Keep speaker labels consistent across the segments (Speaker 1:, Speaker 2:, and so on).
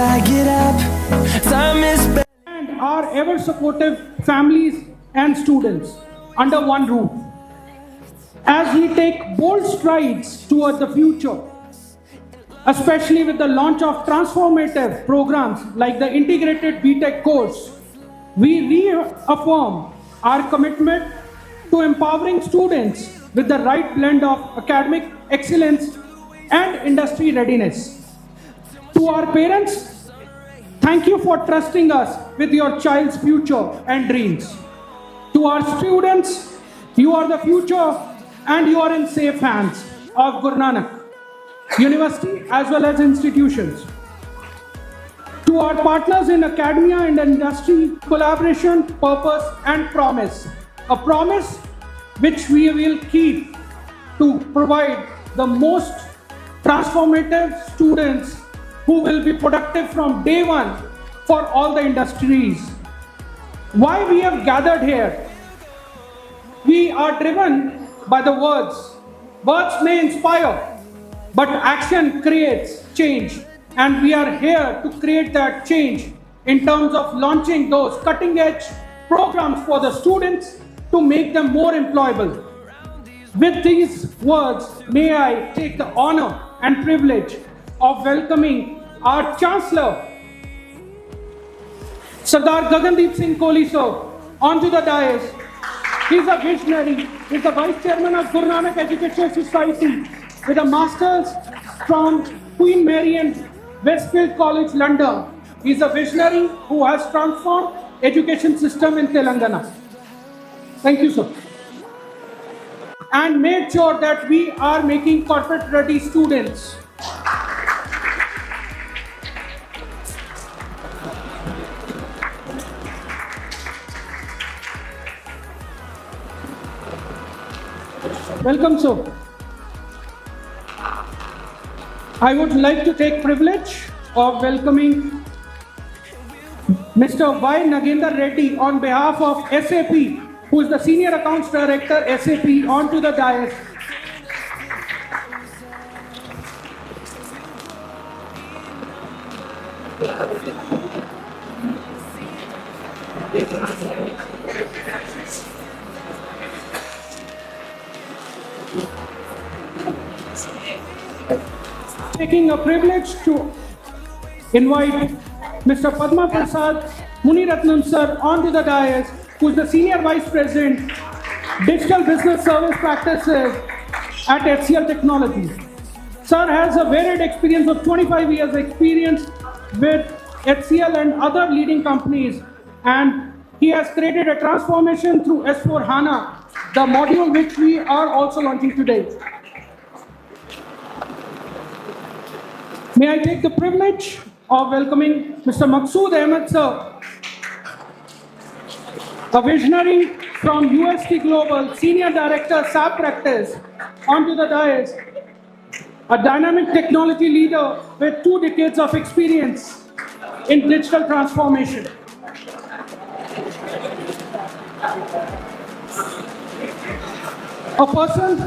Speaker 1: I get up. Time is better.
Speaker 2: And our ever supportive families and students under one roof as we take bold strides toward the future, especially with the launch of transformative programs like the Integrated BTech course. We reaffirm our commitment to empowering students with the right blend of academic excellence and industry readiness. To our parents, thank you for trusting us with your child's future and dreams. To our students, you are the future and you are in safe hands of Guru Nanak University as well as institutions. To our partners in academia and industry, collaboration, purpose and promise. A promise which we will keep to provide the most transformative students who will be productive from day one for all the industries. Why we have gathered here? We are driven by the words. Words may inspire, but action creates change. And we are here to create that change in terms of launching those cutting-edge programs for the students to make them more employable. With these words, may I take the honor and privilege of welcoming our Chancellor, Sardar Gagandeep Singh Kohli sir, onto the dais. He's a visionary. He's the Vice Chairman of Guru Nanak Education Society with a Master's from Queen Mary and Westfield College, London. He's a visionary who has transformed education system in Telangana. Thank you, sir. And made sure that we are making corporate ready students. Welcome, sir. I would like to take privilege of welcoming Mr. Y. Nagendra Reddy on behalf of SAP, who is the Senior Accounts Director, SAP, onto the dais. Taking a privilege to invite Mr. Padmaprasad Munirathinam sir onto the dais, who is the Senior Vice President, Digital Business Service Practices at HCLTech. Sir has a varied experience of 25 years experience with HCL and other leading companies, and he has created a transformation through S/4HANA, the module which we are also launching today. May I take the privilege of welcoming Mr. Maqsood Ahammed sir, a visionary from UST Global, Senior Director, SAP Practice, onto the dais, a dynamic technology leader with 2 decades of experience in digital transformation. A person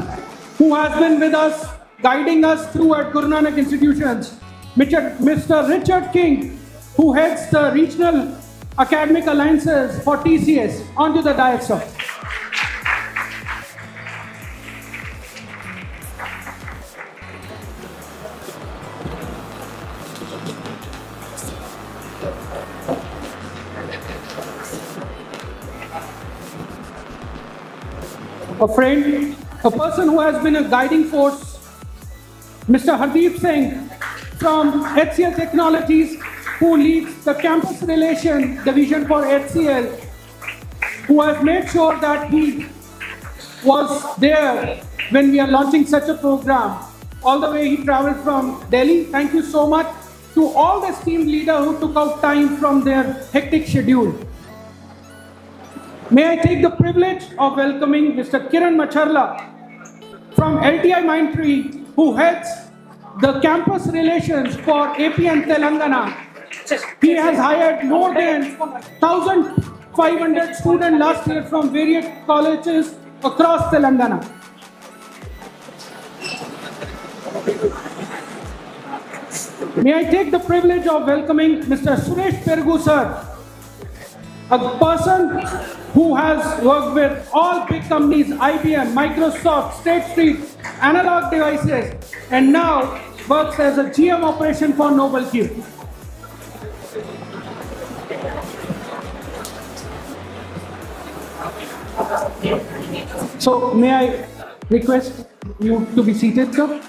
Speaker 2: who has been with us, guiding us through at Guru Nanak Institutions, Mr. Richard King, who heads the Regional Academic Alliances for TCS, onto the dais, sir. A friend, a person who has been a guiding force, Mr. Hardeep Singh from HCL Technologies, who leads the campus relation division for HCL, who has made sure that he was there when we are launching such a program. All the way he traveled from Delhi. Thank you so much to all the esteemed leaders who took out time from their hectic schedule. May I take the privilege of welcoming Mr. Kiran Macherla from LTIMindtree, who heads the campus relations for AP and Telangana. He has hired more than 1,500 students last year from various colleges across Telangana. May I take the privilege of welcoming Mr. Suresh Perugu, sir, a person who has worked with all big companies, IBM, Microsoft, State Street, Analog Devices, and now works as a GM operation for Noble Q. So, may I request you to be seated, sir?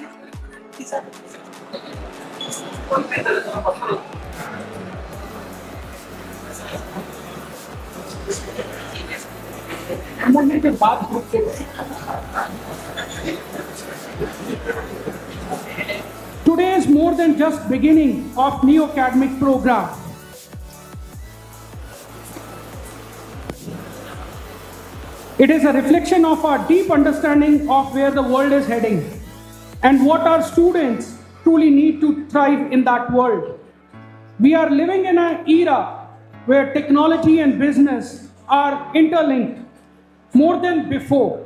Speaker 2: Today is more than just beginning of new academic program. It is a reflection of our deep understanding of where the world is heading and what our students truly need to thrive in that world. We are living in an era where technology and business are interlinked more than before.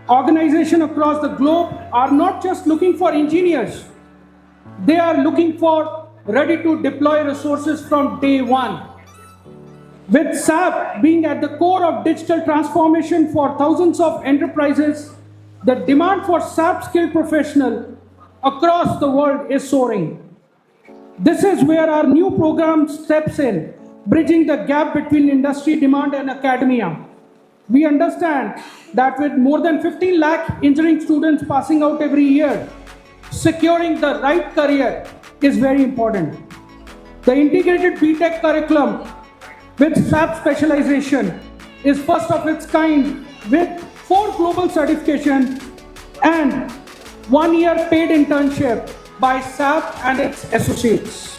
Speaker 2: Organizations across the globe are not just looking for engineers, they are looking for ready to deploy resources from day one. With SAP being at the core of digital transformation for thousands of enterprises, the demand for SAP-skilled professionals across the world is soaring. This is where our new program steps in, bridging the gap between industry demand and academia. We understand that with more than 15 lakh engineering students passing out every year, securing the right career is very important. The integrated BTech curriculum with SAP specialization is first of its kind with 4 global certifications and 1 year paid internship by SAP and its associates.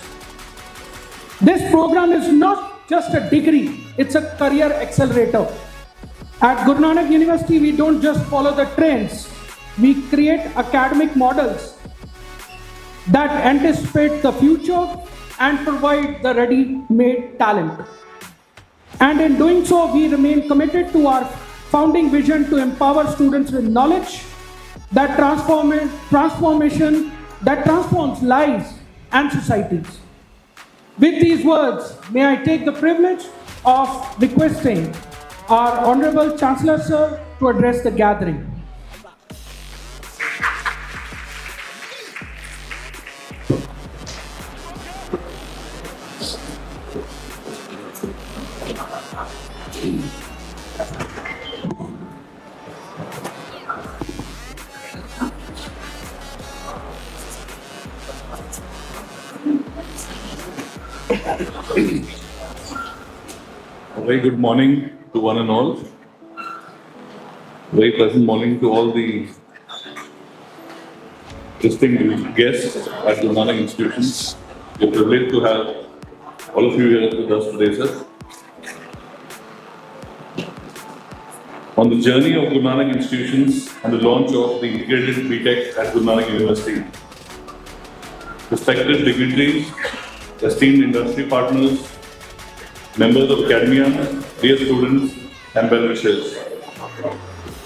Speaker 2: This program is not just a degree, it's a career accelerator. At Guru Nanak University, we don't just follow the trends, we create academic models that anticipate the future and provide the ready-made talent. And in doing so, we remain committed to our founding vision to empower students with knowledge that transformation that transforms lives and societies. With these words, may I take the privilege of requesting our Honorable Chancellor Sir to address the gathering.
Speaker 3: A very good morning to one and all. Very pleasant morning to all the distinguished guests at Guru Nanak Institutions. We are privileged to have all of you here with us today, sir. On the journey of Guru Nanak Institutions and the launch of the Integrated BTech at Guru Nanak University, respected dignitaries, esteemed industry partners, members of academia, dear students and well-wishers.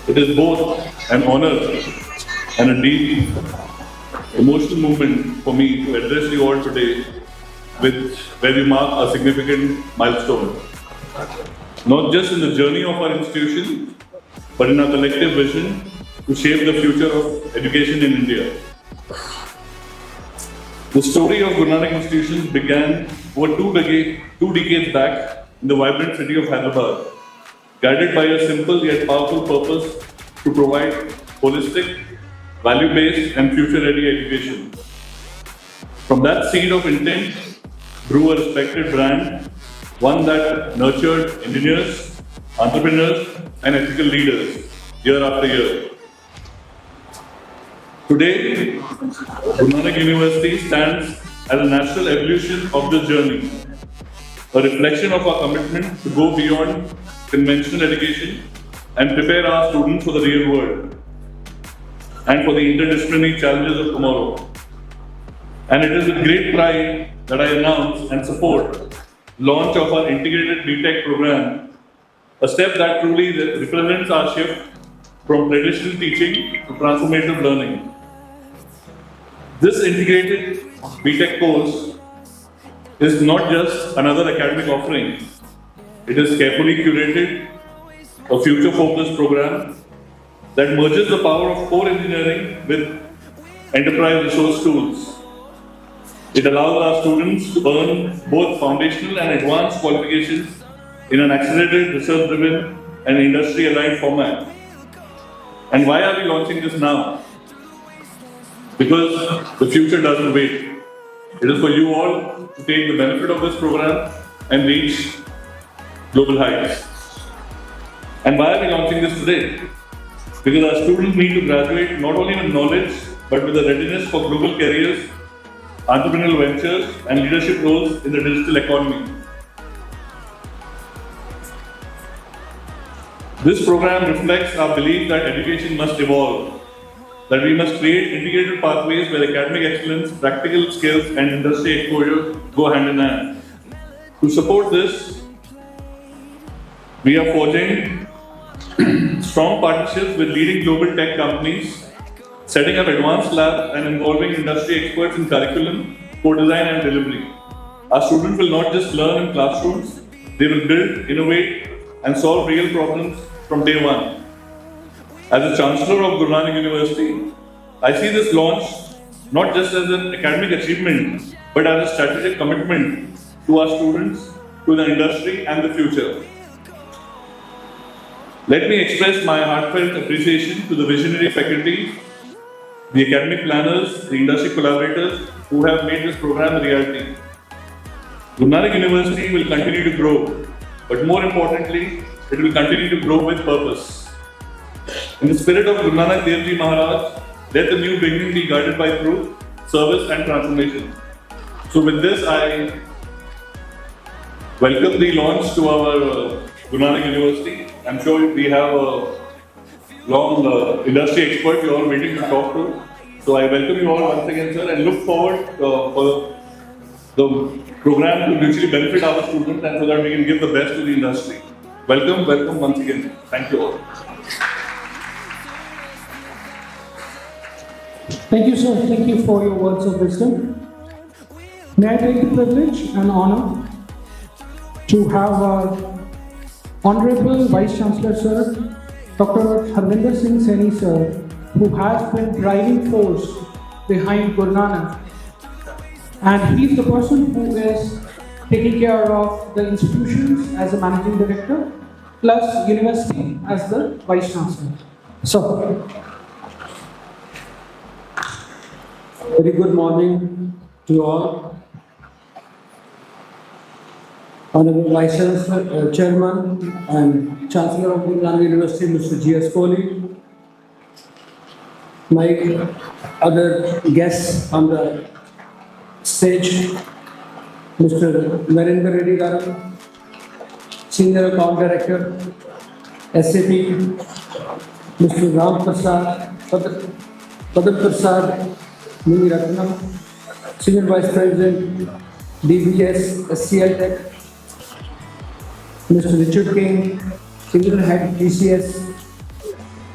Speaker 3: It is both an honor and a deep emotional moment for me to address you all today where we mark a significant milestone. Not just in the journey of our institution, but in our collective vision to shape the future of education in India. The story of Guru Nanak Institutions began over two decades back in the vibrant city of Hyderabad, guided by a simple yet powerful purpose to provide holistic, value-based and future-ready education. From that seed of intent grew a respected brand, one that nurtured engineers, entrepreneurs and ethical leaders year after year. Today, Guru Nanak University stands as a natural evolution of this journey, a reflection of our commitment to go beyond conventional education and prepare our students for the real world and for the interdisciplinary challenges of tomorrow. And it is with great pride that I announce and support launch of our Integrated BTech program, a step that truly represents our shift from traditional teaching to transformative learning. This integrated BTech course is not just another academic offering. It is carefully curated, a future-focused program that merges the power of core engineering with enterprise resource tools. It allows our students to earn both foundational and advanced qualifications in an accelerated, research-driven and industry-aligned format. And why are we launching this now? Because the future doesn't wait. It is for you all to take the benefit of this program and reach global heights. And why are we launching this today? Because our students need to graduate not only with knowledge, but with a readiness for global careers, entrepreneurial ventures, and leadership roles in the digital economy. This program reflects our belief that education must evolve, that we must create integrated pathways where academic excellence, practical skills, and industry exposure go hand in hand. To support this, we are forging strong partnerships with leading global tech companies, setting up advanced labs and involving industry experts in curriculum, co-design and delivery. Our students will not just learn in classrooms, they will build, innovate and solve real problems from day one. As a Chancellor of Guru Nanak University, I see this launch not just as an academic achievement, but as a strategic commitment to our students, to the industry and the future. Let me express my heartfelt appreciation to the visionary faculty, the academic planners, the industry collaborators who have made this program a reality. Guru Nanak University will continue to grow, but more importantly, it will continue to grow with purpose. In the spirit of Guru Nanak Dev Ji Maharaj, let the new beginning be guided by truth, service and transformation. So with this, I welcome the launch to our Guru Nanak University. I'm sure we have a long industry expert you all waiting to talk to. So I welcome you all once again, sir, and look forward for the program to mutually benefit our students and so that we can give the best to the industry. Welcome once again. Thank you all.
Speaker 2: Thank you, sir. Thank you for your words of wisdom. May I take the privilege and honor to have our Honorable Vice Chancellor, sir, Dr. Singh, sir, who has been driving force behind Guru Nanak. And he is the person who is taking care of the institutions as a managing director, plus university as the Vice Chancellor. So,
Speaker 4: very good morning to all. Honorable Vice Chancellor, Chairman and Chancellor of Guru Nanak University, Mr. G.S. Kohli, my other guests on the stage, Mr. Reddy, Senior Account Director, SAP, Mr. Padmaprasad, Munirathinam, Senior Vice President, DBS, HCLTech, Mr. Richard King, Senior Head TCS,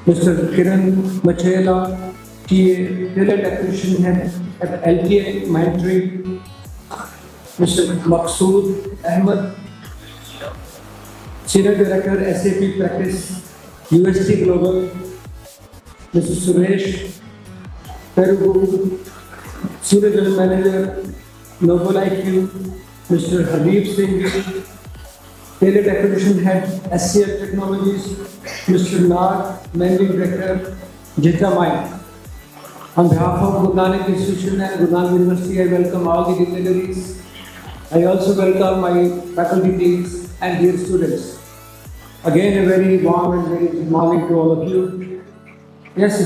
Speaker 4: Mr. Kiran, Macherla, TA, Talent Acquisition Head at LTIMindtree, Mr. Maqsood, Ahammed, Senior Director, SAP Practice, UST Global, Mr. Suresh, Perugu, Senior General Manager, Noble IQ, Mr. Hardeep Singh, Talent Acquisition Head, HCL Technologies, Mr. Nanak, Managing Director, HCLTech. On behalf of Guru Nanak Institutions and Guru Nanak University, I welcome all the dignitaries. I also welcome my faculty teams and dear students. Again, a very warm and very good morning to all of you. Yes,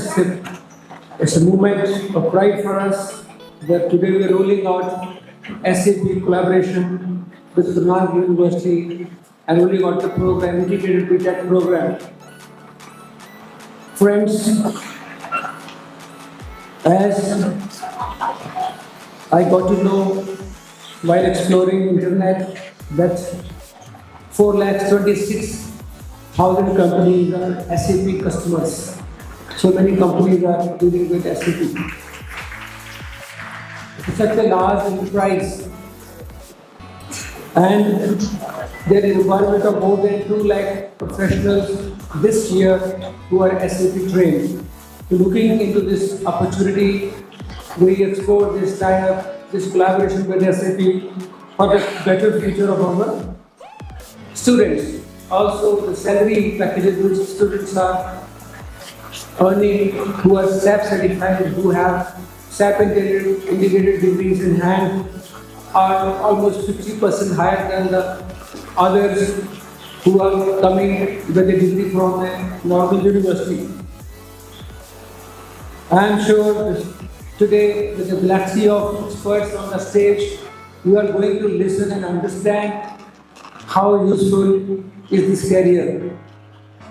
Speaker 4: it's a moment of pride for us that today we are rolling out SAP collaboration with Guru Nanak University and rolling out the program, Integrated Program. Friends, as I got to know while exploring internet that 4,26,000 companies are SAP customers. So many companies are dealing with SAP. such a large enterprise, and there is a requirement of more than 2 lakh professionals this year who are SAP trained. Looking into this opportunity, we explore this tie-up, this collaboration with SAP for the better future of our students. Also, the salary packages which students are earning who are SAP certified, who have SAP integrated degrees in hand, are almost 50% higher than the others who are coming with a degree from a normal university. I am sure today, with the galaxy of experts on the stage, you are going to listen and understand how useful is this career.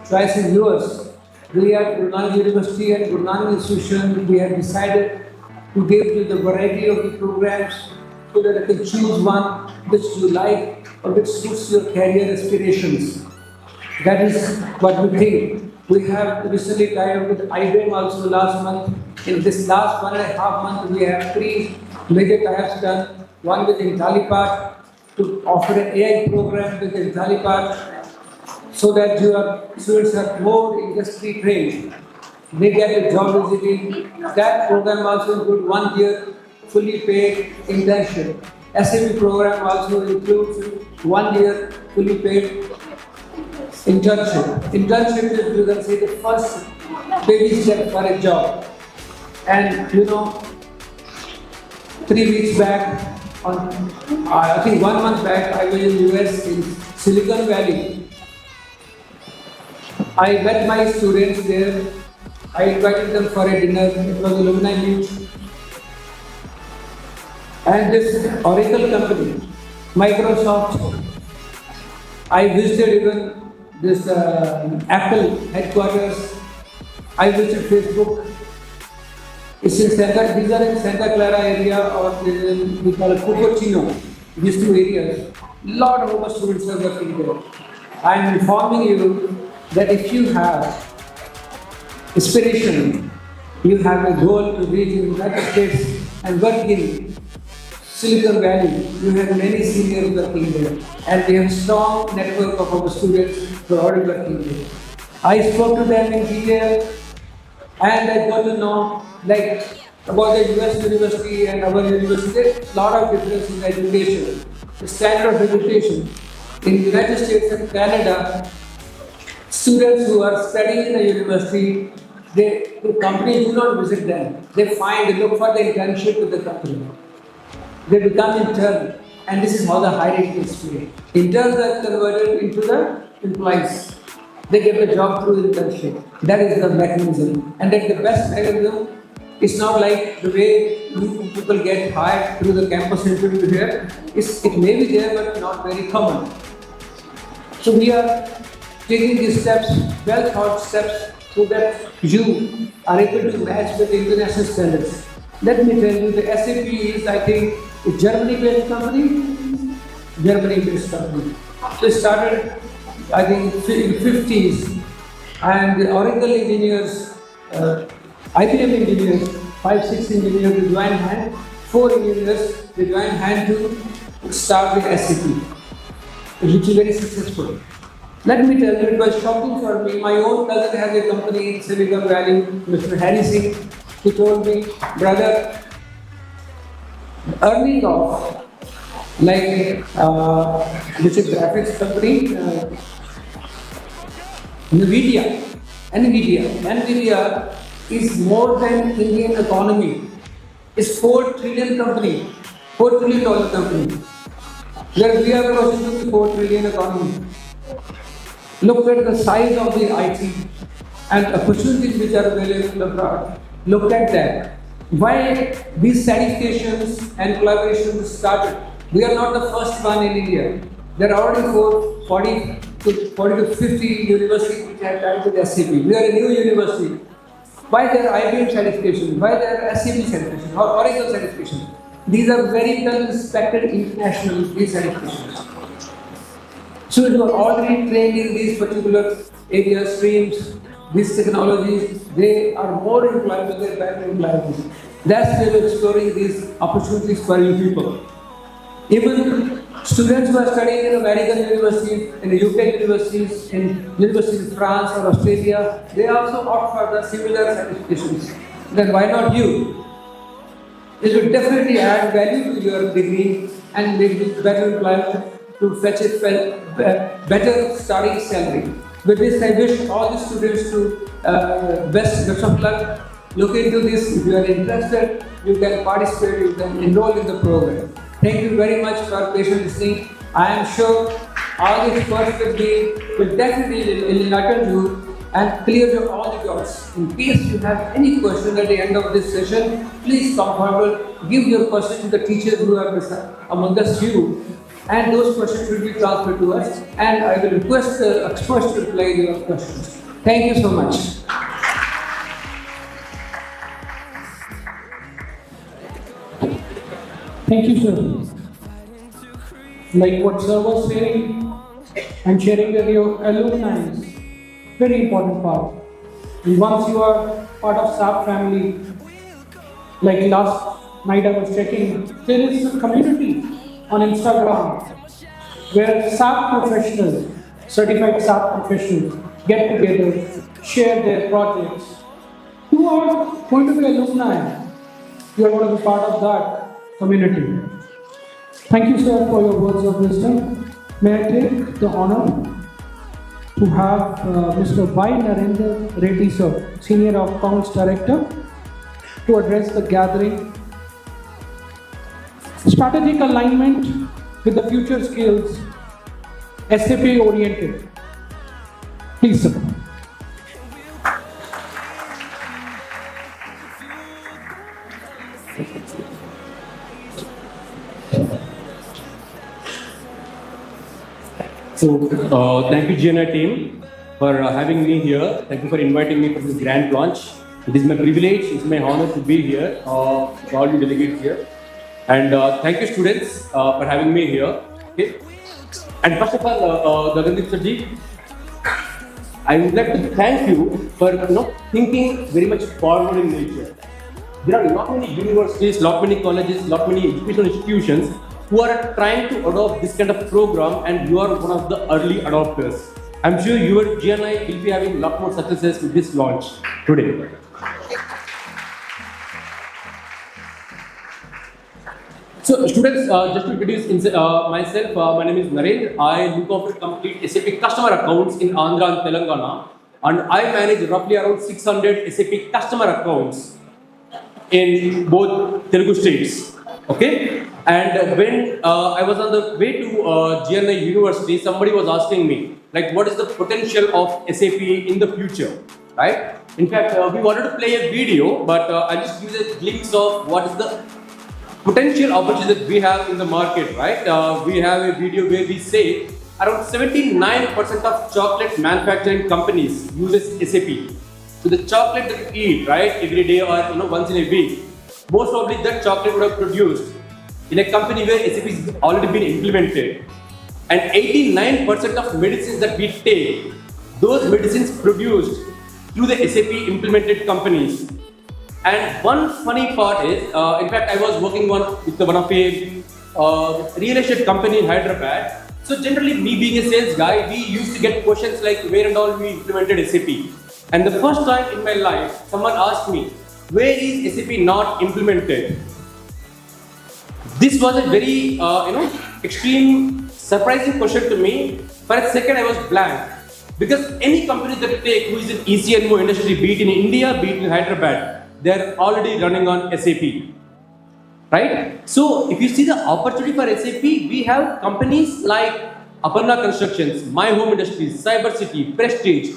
Speaker 4: Choice is yours. We at Guru Nanak University and Guru Nanak Institutions, we have decided to give you the variety of the programs so that you can choose one which you like or which suits your career aspirations. That is what we think. We have recently tied up with IBM also last month. In this last 1.5 months, we have 3 major tie-ups done. One with IntelliPart to offer an AI program with IntelliPart so that your students are more industry trained. They get a job visiting. That program also includes 1 year fully paid internship. SAP program also includes 1 year fully paid internship. Internship is, you can say, the first baby step for a job. And 3 weeks back, I think 1 month back, I was in US in Silicon Valley. I met my students there. I invited them for a dinner. It was alumni meet. And this Oracle company, Microsoft, I visited even this Apple headquarters. I visited Facebook. It's in these are in Santa Clara area, or we call it Cupertino, these 2 areas. Lot of our students are working there. I am informing you that if you have aspiration, you have a goal to reach in the United States and work in Silicon Valley, you have many seniors working there, and we have a strong network of our students who are already working there. I spoke to them in detail, and I got to know about the US university and our university. There's a lot of difference in education, the standard of education. In the United States and Canada, students who are studying in a university, the company do not visit them. They look for the internship with the company. They become intern, and this is how the hiring takes place. Interns are converted into the employees. They get the job through internship. That is the mechanism, and that's the best mechanism. It's not like the way people get hired through the campus interview here. It may be there, but not very common. So we are taking these steps, well thought steps, so that you are able to match with the international standards. Let me tell you, the SAP is, I think, a Germany-based company. Germany-based company. So it started, I think, in the 50s, and the Oracle engineers, IBM engineers, 5-6 engineers, they joined hand, 4 engineers, they joined hand to start with SAP, which is very successful. Let me tell you, it was shocking for me. My own cousin has a company in Silicon Valley, Mr. Singh. He told me, brother, earning of which is graphics company, NVIDIA is more than Indian economy. It's $4 trillion company, $4 trillion company. Where we are close to the $4 trillion economy. Look at the size of the IT and opportunities which are available abroad. Look at that. Why these certifications and collaborations started? We are not the first one in India. There are already 40 to 50 universities which have tied with SAP. We are a new university. Why there are IBM certifications? Why there are SAP certifications or Oracle certifications? These are very well respected international certifications. So you are already trained in these particular areas, streams, these technologies. They are more employable than better employable. That's where we're exploring these opportunities for you people. Even students who are studying in American universities, in the UK universities, in universities in France or Australia, they also opt for the similar certifications. Then why not you? It will definitely add value to your degree and make you better employment to fetch it better starting salary. With this, I wish all the students to best of luck. Look into this. If you are interested, you can participate, you can enroll in the program. Thank you very much for patient listening. I am sure all the experts will definitely enlighten you and clear your all the doubts. In case you have any question at the end of this session, please come forward, give your question to the teachers who are amongst you, and those questions will be transferred to us, and I will request the experts to reply to your questions. Thank you so much.
Speaker 2: Thank you, sir. Like what sir was saying and sharing with your alumni is very important part. And once you are part of SAP family, like last night I was checking, there is a community on Instagram where SAP professionals, certified SAP professionals, get together, share their projects. You are going to be alumni. You are going to be part of that community. Thank you, sir, for your words of wisdom. May I take the honor to have Mr. Y. Narendra Reddy, sir, Senior Accounts Director, to address the gathering. Strategic alignment with the future skills, SAP oriented. Please, sir.
Speaker 5: So, thank you GNI team for having me here. Thank you for inviting me for this grand launch. It is my privilege, it's my honor to be here, for all you delegates here. And thank you students for having me here. Okay. And first of all, Hardeep sir, I would like to thank you for thinking very much forward in nature. There are not many universities, not many colleges, not many educational institutions who are trying to adopt this kind of program, and you are one of the early adopters. I'm sure your GNI will be having a lot more successes with this launch today. So students, just to introduce myself, my name is Narendra. I look after complete SAP customer accounts in Andhra and Telangana, and I manage roughly around 600 SAP customer accounts in both Telugu states. Okay, and when I was on the way to GNI University, somebody was asking me, like, what is the potential of SAP in the future, right? In fact, we wanted to play a video, but I'll just give you a glimpse of what is the potential opportunity that we have in the market, right? We have a video where we say around 79% of chocolate manufacturing companies uses SAP. So the chocolate that you eat, right, every day or once in a week, most probably that chocolate would have produced in a company where SAP has already been implemented. And 89% of medicines that we take, those medicines produced through the SAP implemented companies. And one funny part is, in fact, I was working with one of a real estate company in Hyderabad. So generally, me being a sales guy, we used to get questions like where and all we implemented SAP. And the first time in my life, someone asked me, where is SAP not implemented? This was a very, extreme, surprising question to me. For a second, I was blank. Because any company that you take who is in ECNO industry, be it in India, be it in Hyderabad, they are already running on SAP. Right? So, if you see the opportunity for SAP, we have companies like Aparna Constructions, My Home Industries, Cyber City, Prestige,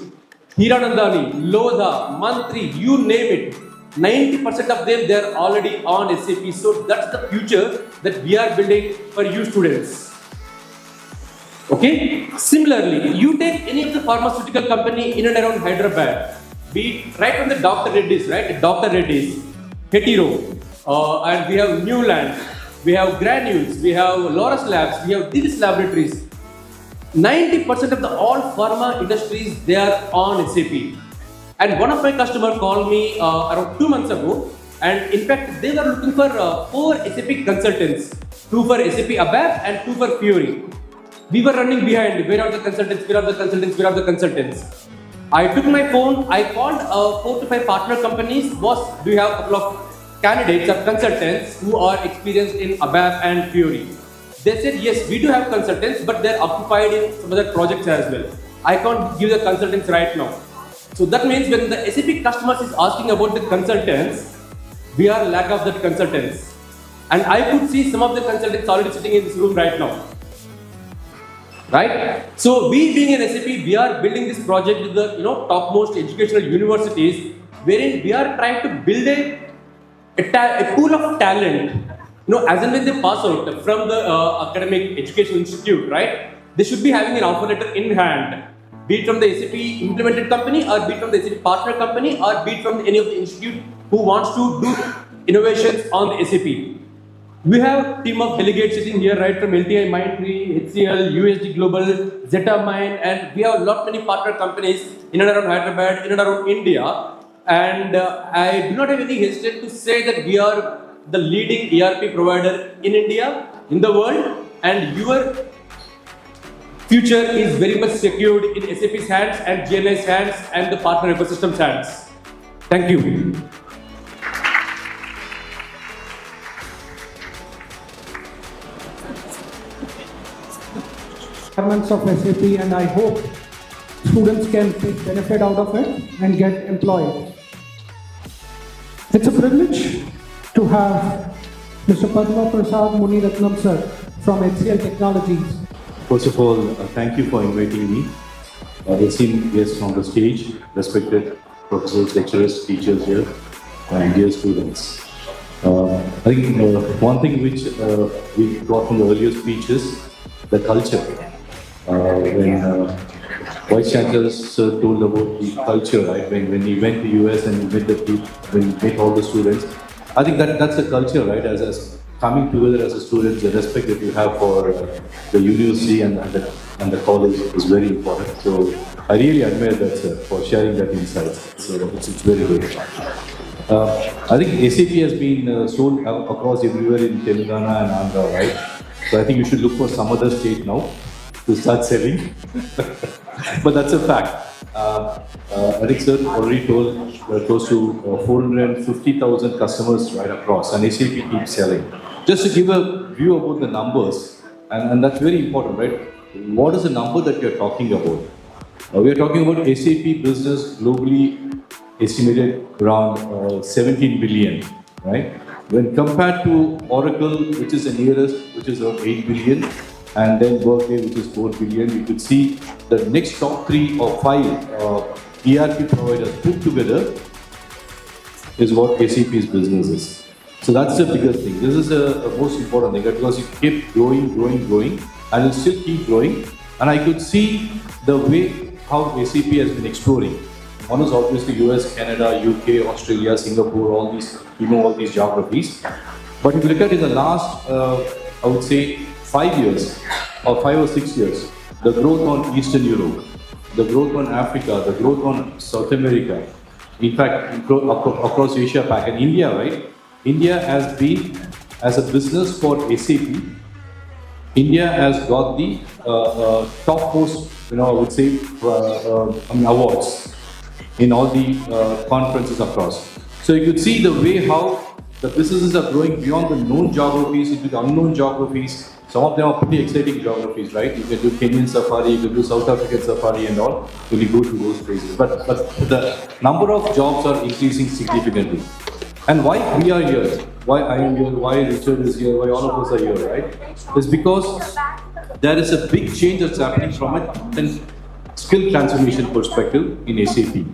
Speaker 5: Hiranandani, Lodha, Mantri, you name it. 90% of them, they are already on SAP. So that's the future that we are building for you students. Okay? Similarly, you take any of the pharmaceutical company in and around Hyderabad, be it right from the Dr. Reddy's, right? Dr. Reddy's, Hetero, and we have Newland, we have Granules, we have Loras Labs, we have Divis Laboratories. 90% of the all pharma industries, they are on SAP. And one of my customers called me around 2 months ago And in fact, they were looking for 4 SAP consultants, 2 for SAP ABAP and 2 for Fiori. We were running behind. Where are the consultants? Where are the consultants? Where are the consultants? I took my phone. I called 4 to 5 partner companies. Boss, do you have a couple of candidates or consultants who are experienced in ABAP and Fiori? They said, yes, we do have consultants, but they're occupied in some other projects as well. I can't give the consultants right now. So that means when the SAP customers is asking about the consultants, we are lack of that consultants. And I could see some of the consultants already sitting in this room right now. Right? So we being an SAP, we are building this project with the topmost educational universities, wherein we are trying to build a pool of talent. As and when they pass out from the academic education institute, right? They should be having an offer letter in hand, be it from the SAP implemented company, or be it from the SAP partner company, or be it from any of the institute who wants to do innovations on the SAP. We have a team of delegates sitting here, right, from LTIMindtree, HCL, USD Global, Zeta Mine, and we have many partner companies in and around Hyderabad, in and around India. And I do not have any hesitation to say that we are the leading ERP provider in India, in the world, and your future is very much secured in SAP's hands and GNI's hands and the partner ecosystem's hands. Thank you.
Speaker 2: Requirements of SAP, and I hope students can take benefit out of it and get employed. It's a privilege to have Mr. Padmaprasad Munirathinam sir from HCL Technologies.
Speaker 6: First of all, thank you for inviting me. Esteemed guests on the stage, respected professors, lecturers, teachers here, and dear students. I think one thing which we got from the earlier speeches, the culture. When Vice Chancellor sir told about the culture, right? When he went to US and he met the people, when he met all the students, I think that's a culture, right? As coming together as a student, the respect that you have for the university and the college is very important. So I really admire that, sir, for sharing that insight. So it's very good. I think SAP has been sold across everywhere in Telangana and Andhra, right? So I think you should look for some other state now to start selling. But that's a fact. I think sir already told close to 450,000 customers right across, and SAP keeps selling. Just to give a view about the numbers, and that's very important, right? What is the number that we are talking about? We are talking about SAP business globally estimated around 17 billion, right? When compared to Oracle, which is the nearest, which is around 8 billion, and then Workday, which is 4 billion, you could see the next top 3 or 5 ERP providers put together is what SAP's business is. So that's the biggest thing. This is the most important thing, because it kept growing, and it still keep growing. And I could see the way how SAP has been exploring. One is obviously US, Canada, UK, Australia, Singapore, all these geographies. But if you look at in the last, I would say 5 years or 5 or 6 years, the growth on Eastern Europe, the growth on Africa, the growth on South America, in fact, across Asia Pac and India, right? India has been, as a business for SAP, India has got the topmost, I would say, awards in all the conferences across. So you could see the way how the businesses are growing beyond the known geographies into the unknown geographies. Some of them are pretty exciting geographies, right? You can do Kenyan safari, you can do South African safari and all when you go to those places. But the number of jobs are increasing significantly. And why we are here, why I am here, why Richard is here, why all of us are here, right? Is because there is a big change that's happening from a skill transformation perspective in SAP.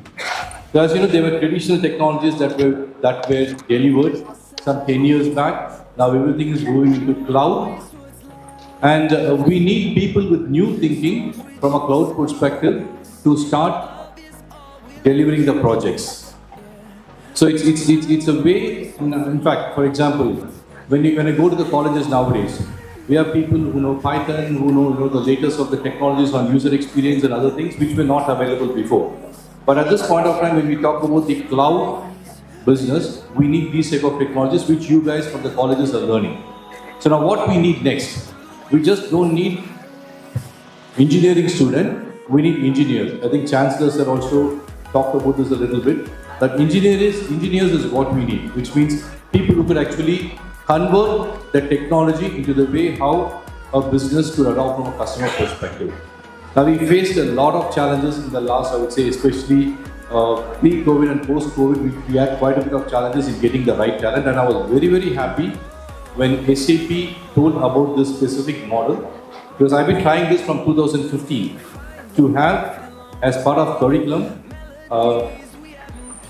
Speaker 6: So as you know, there were traditional technologies that were delivered some 10 years back. Now everything is moving into cloud. And we need people with new thinking from a cloud perspective to start delivering the projects. So it's a way, in fact, for example, when I go to the colleges nowadays, we have people who know Python, who know the latest of the technologies on user experience and other things which were not available before. But at this point of time, when we talk about the cloud business, we need these type of technologies which you guys from the colleges are learning. So now what we need next? We just don't need engineering student, we need engineers. I think chancellors have also talked about this a little bit. That engineers is what we need, which means people who could actually convert the technology into the way how a business could adopt from a customer perspective. Now we faced a lot of challenges in the last, I would say, especially pre-COVID and post-COVID, we had quite a bit of challenges in getting the right talent, and I was very, very happy when SAP told about this specific model, because I've been trying this from 2015 to have as part of curriculum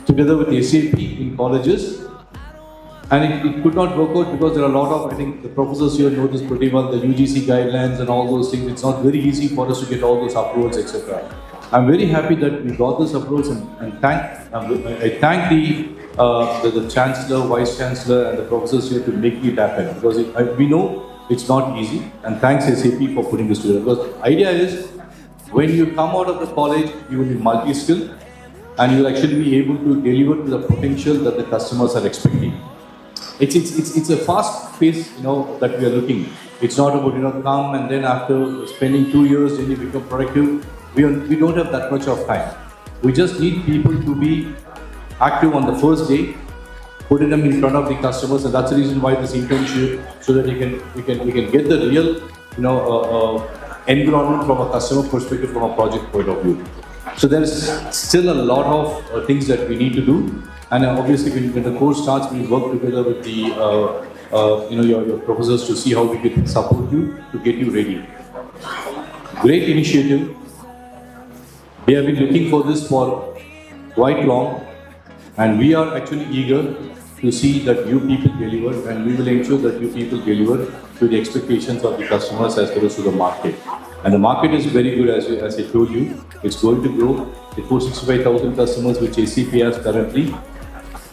Speaker 6: together with SAP in colleges, and it could not work out because there are a lot of, I think the professors here know this pretty well, the UGC guidelines and all those things. It's not very easy for us to get all those approvals, etc. I'm very happy that we got this approvals, and I thank the Chancellor, Vice Chancellor and the professors here to make it happen, because we know it's not easy, and thanks SAP for putting this together. Because the idea is, when you come out of the college, you will be multi-skilled and you will actually be able to deliver to the potential that the customers are expecting. It's a fast pace, that we are looking. It's not about, come and then after spending 2 years, then you become productive. We don't have that much of time. We just need people to be active on the first day, putting them in front of the customers, and that's the reason why this internship, so that we can get the real, environment from a customer perspective, from a project point of view. So there is still a lot of things that we need to do, and obviously when the course starts, we work together with the your professors to see how we can support you to get you ready. Great initiative. We have been looking for this for quite long, and we are actually eager to see that you people deliver, and we will ensure that you people deliver to the expectations of the customers as well as to the market. And the market is very good, as I told you. It's going to grow. The 465,000 customers which SAP has currently,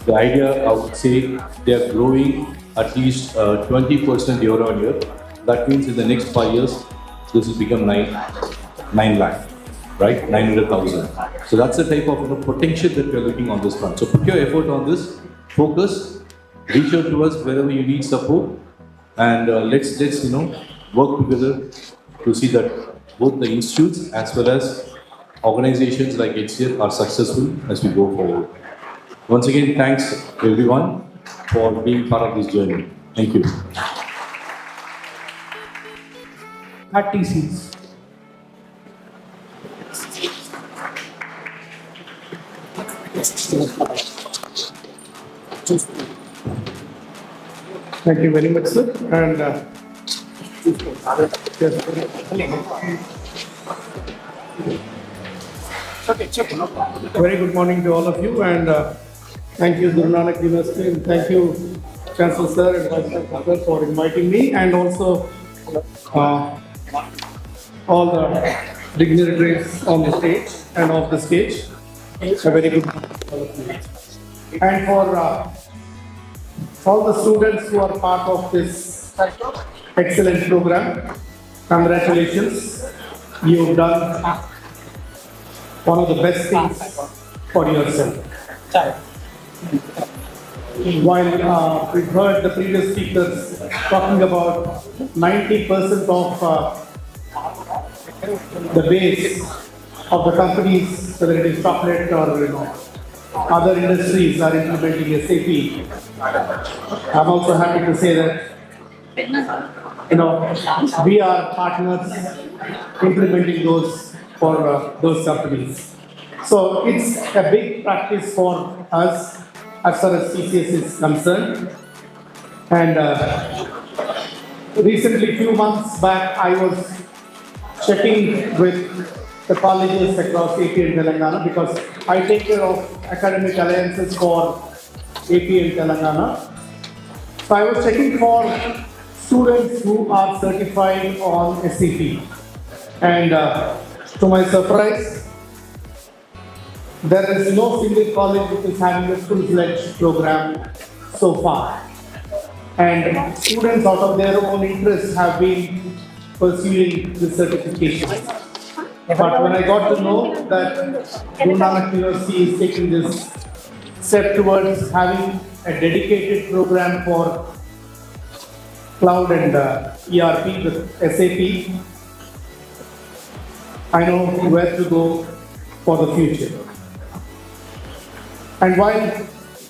Speaker 6: the idea, I would say, they are growing at least 20% year on year. That means in the next 5 years, this will become 9 lakh, right? 900,000. So that's the type of potential that we are looking on this front. So put your effort on this, focus, reach out to us wherever you need support, and let's work together to see that both the institutes as well as organizations like HCL are successful as we go forward. Once again, thanks everyone for being part of this journey. Thank you.
Speaker 2: At TCs.
Speaker 7: Thank you very much, sir. And very good morning to all of you, and thank you, Guru Nanak University, and thank you, Chancellor Sir and Vice Chancellor, for inviting me, and also all the dignitaries on the stage and off the stage. A very good morning to all of you. And for all the students who are part of this excellent program, congratulations. You've done one of the best things for yourself. While we've heard the previous speakers talking about 90% of the base of the companies, whether it is chocolate or other industries, are implementing SAP. I'm also happy to say that we are partners implementing those for those companies. So it's a big practice for us as far as TCS is concerned. And recently, few months back, I was checking with the colleges across AP and Telangana, because I take care of academic alliances for AP and Telangana. So I was checking for students who are certified on SAP. And to my surprise, there is no single college which is having a full-fledged program so far. And students out of their own interest have been pursuing the certification. But when I got to know that Guru Nanak University is taking this step towards having a dedicated program for cloud and ERP with SAP, I know where to go for the future. And while,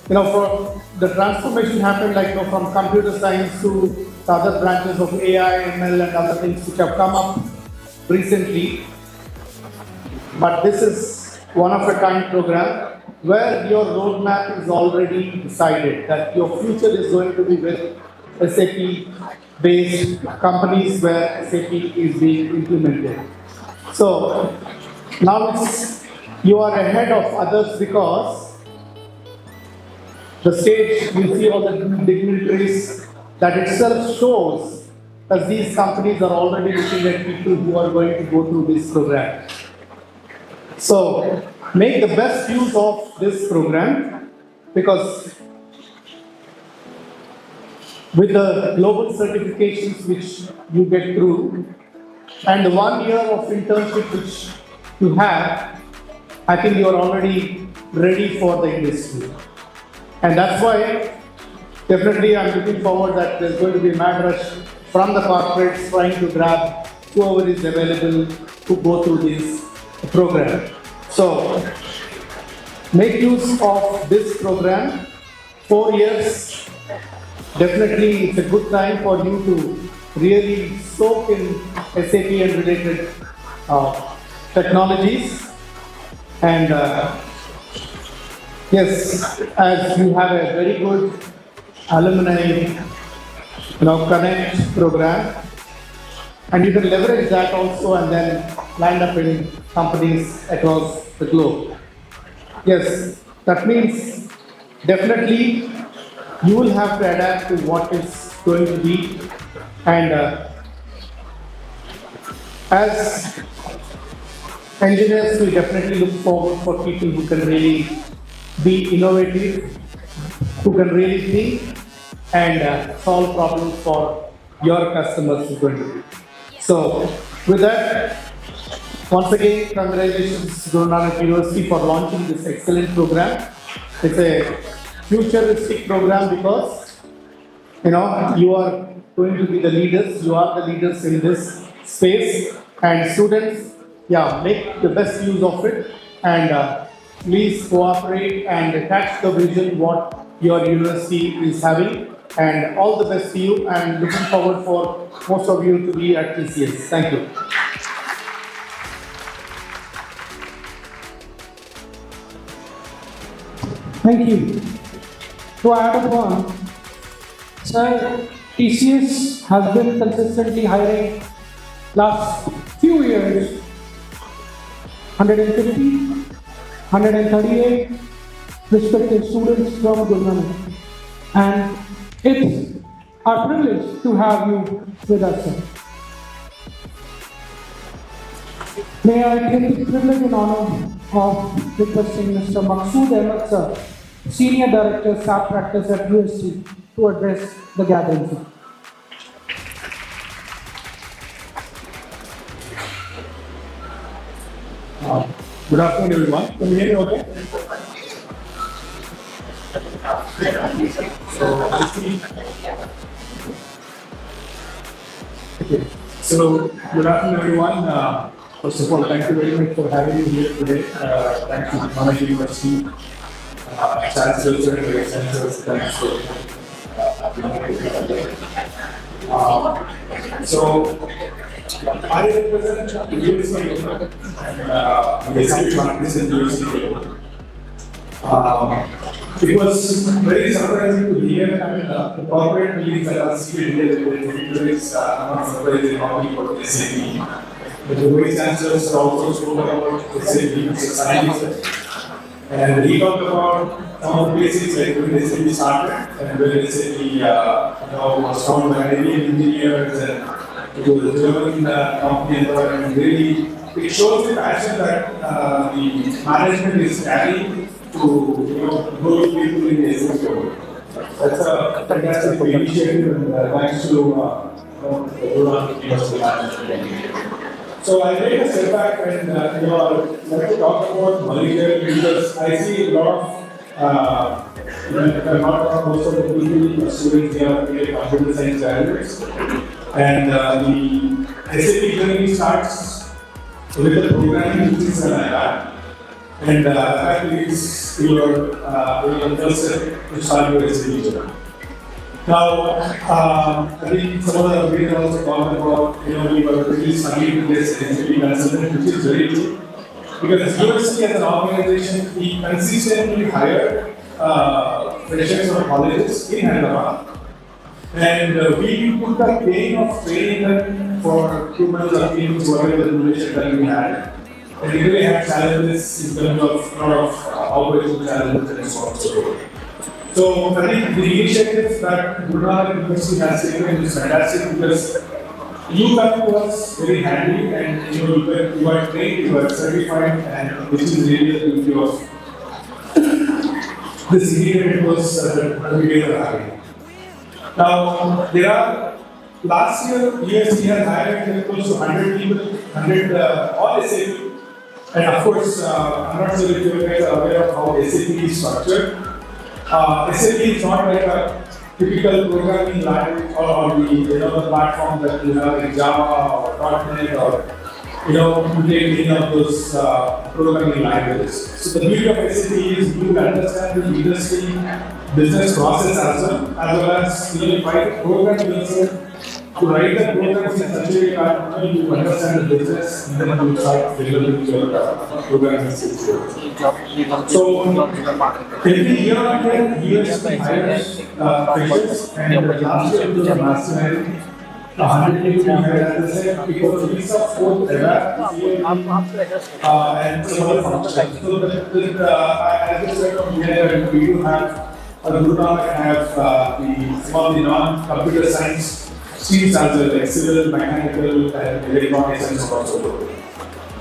Speaker 7: for the transformation happened from computer science to the other branches of AI, ML and other things which have come up recently, but this is one of a kind program where your roadmap is already decided, that your future is going to be with SAP-based companies where SAP is being implemented. So now you are ahead of others because the stage we see all the dignitaries, that itself shows that these companies are already looking at people who are going to go through this program. So make the best use of this program, because with the global certifications which you get through and the 1 year of internship which you have, I think you are already ready for the industry. And that's why definitely I'm looking forward that there's going to be a mad rush from the corporates trying to grab whoever is available to go through this program. So make use of this program. 4 years, definitely it's a good time for you to really soak in SAP and related technologies. And yes, as you have a very good alumni connect program, and you can leverage that also and then land up in companies across the globe. Yes, that means definitely you will have to adapt to what is going to be, and as engineers we definitely look forward for people who can really be innovative, who can really think and solve problems for your customers who are going to be. So with that, once again, congratulations Guru Nanak University for launching this excellent program. It's a futuristic program because, you are going to be the leaders, you are the leaders in this space, and students, make the best use of it, and please cooperate and catch the vision what your university is having, and all the best to you, and looking forward for most of you to be at TCS. Thank you.
Speaker 2: Thank you. To add upon, sir, TCS has been consistently hiring last few years 150, 138 respected students from Guru Nanak, and it's our privilege to have you with us, sir. May I take the privilege and honor of requesting Mr. Maqsood Ahammed, sir, Senior Director, SAP Practice at USC, to address the gathering, sir.
Speaker 8: Good afternoon, everyone. Can you hear me okay? So, good afternoon, everyone. First of all, thank you very much for having me here today. Thank you, Nanak University, Chancellor, thanks for so, I represent the University and the SAP Practice University. It was very surprising to hear the corporate meetings that are situated with I'm not surprised in talking about SAP. But the Vice Chancellors also spoke about SAP, and he talked about some of the basics like when SAP started and when SAP was founded by Indian engineers and to the German company and really it shows the passion that the management is carrying to grow people in the SAP world. That's a fantastic initiative, and thanks to Guru Nanak University. So I take a step back and like to talk about Malaysia because I see a lot of if I'm not wrong, most of the people, students here are computer science graduates. And the SAP journey starts with the programming, which is like that. And that is your first step to start your SAP journey. Now, I think some of the people also talked about, we were really studying this SAP consultant, which is very true. Because university as an organization, we consistently hire freshers from colleges in Hyderabad. And we took the pain of training them for 2 months or 3 months, whatever the duration that we had. And we really had challenges in terms of a lot of operational challenges and so on and so forth. So I think the initiatives that Guru Nanak University has taken is fantastic because you come to us very handy and you are trained, you are certified, and which is really the beauty of this integrated course that we are having. Now, there are, last year, USC has hired close to 100 people, 100 all SAP. And of course, I'm not sure if you guys are aware of how SAP is structured. SAP is not like a typical programming language or the platform that you have in Java or .NET or you take any of those programming languages. So the beauty of SAP is you understand the industry, business process as well as you write the program yourself. To write the programs in such a way that you understand the business and then you start developing your programming skills. So every year on year, USC hires freshers, and last year it was a massive hiring. 100 people we hired, as I said, because we saw both ERP and some other functions. So as I said from here, we do have Guru Nanak have some of the non-computer science streams as well, like civil, mechanical, and electronics, and so on and so forth.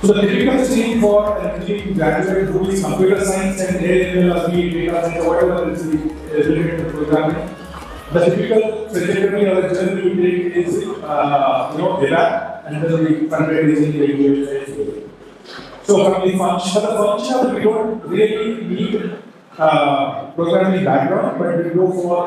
Speaker 8: So the typical stream for an engineering graduate who is computer science and AML or data science or whatever is related to programming, the typical trajectory or the journey we take is data, and then the front-end is in the regulatory. So from the function, we don't really need programming background, but we go for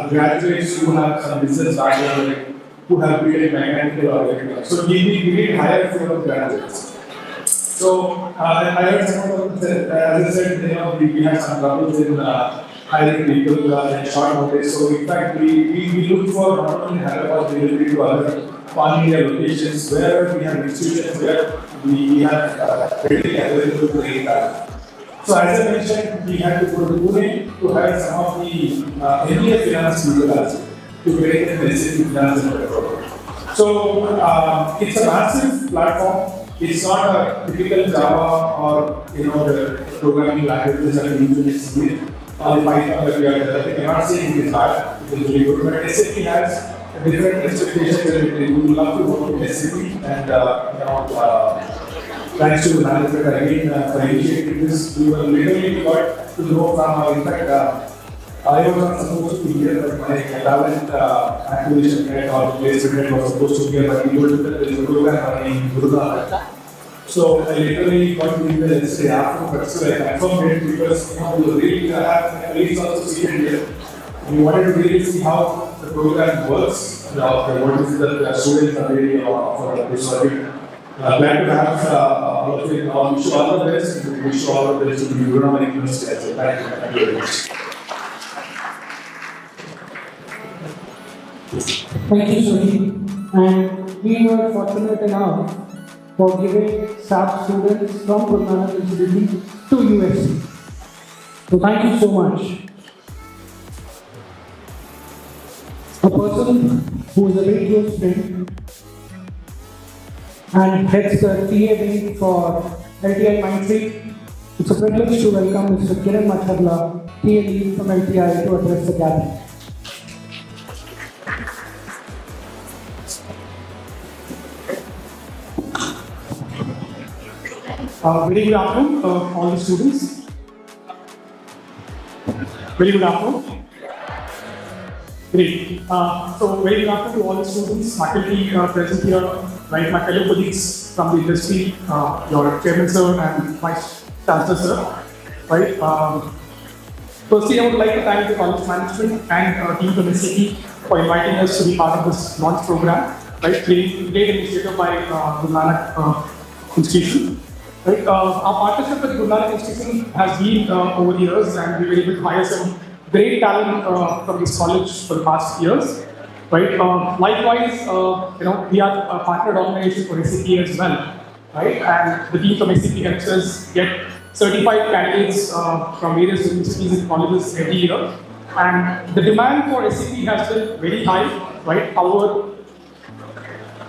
Speaker 8: graduates who have some business background, who have been mechanical or electrical. So we need higher for graduates. So I heard someone said, as I said, we had some troubles in hiring people in short notice. So in fact, we look for not only Hyderabad delivery to other pan-India locations where we have institutions where we have readily available training talent. So as I mentioned, we had to go to Pune to hire some of the MBA finance people as well, to create an SAP finance program. So it's a massive platform. It's not a typical Java or the programming languages that we usually see or the Python that we are developing. I'm not saying it is bad, it is really good, but SAP has a different expectations that we would love to work with SAP and thanks to the management again for initiating this. We were literally got to know from in fact, I was not supposed to be here, but my talent acquisition head or placement head was supposed to be here, but we told that there is a program running Guru Nanak. So I literally got to be there yesterday afternoon, but still I confirmed it because we were really have my colleagues also seated here. We wanted to really see how the program works, what is it that the students are really for this study. Glad to have all of you. Wish you all the best. Wish you all the best to the Guru Nanak University. Thank you very much.
Speaker 2: Thank you, Suresh. And we were fortunate enough for giving SAP students from Guru Nanak Institution to USC. So thank you so much. A person who is a very close friend and heads the TA wing for LTIMindtree. It's a privilege to welcome Mr. Kiran Macherla, TA lead from LTI, to address the gathering.
Speaker 9: Very good afternoon, all the students. Very good afternoon. Great. So, very good afternoon to all the students, faculty present here, right? My fellow colleagues from the industry, your chairman sir and vice chancellor sir, right? Firstly, I would like to thank the college management and team from SAP for inviting us to be part of this launch program. Right, great initiative by Guru Nanak Institution. Right, our partnership with Guru Nanak Institution has been over years, and we were able to hire some great talent from this college for the past years. Right, likewise, we are a partnered organization for SAP as well. Right, and the team from SAP helps us get certified candidates from various universities and colleges every year. And the demand for SAP has been very high, right? However,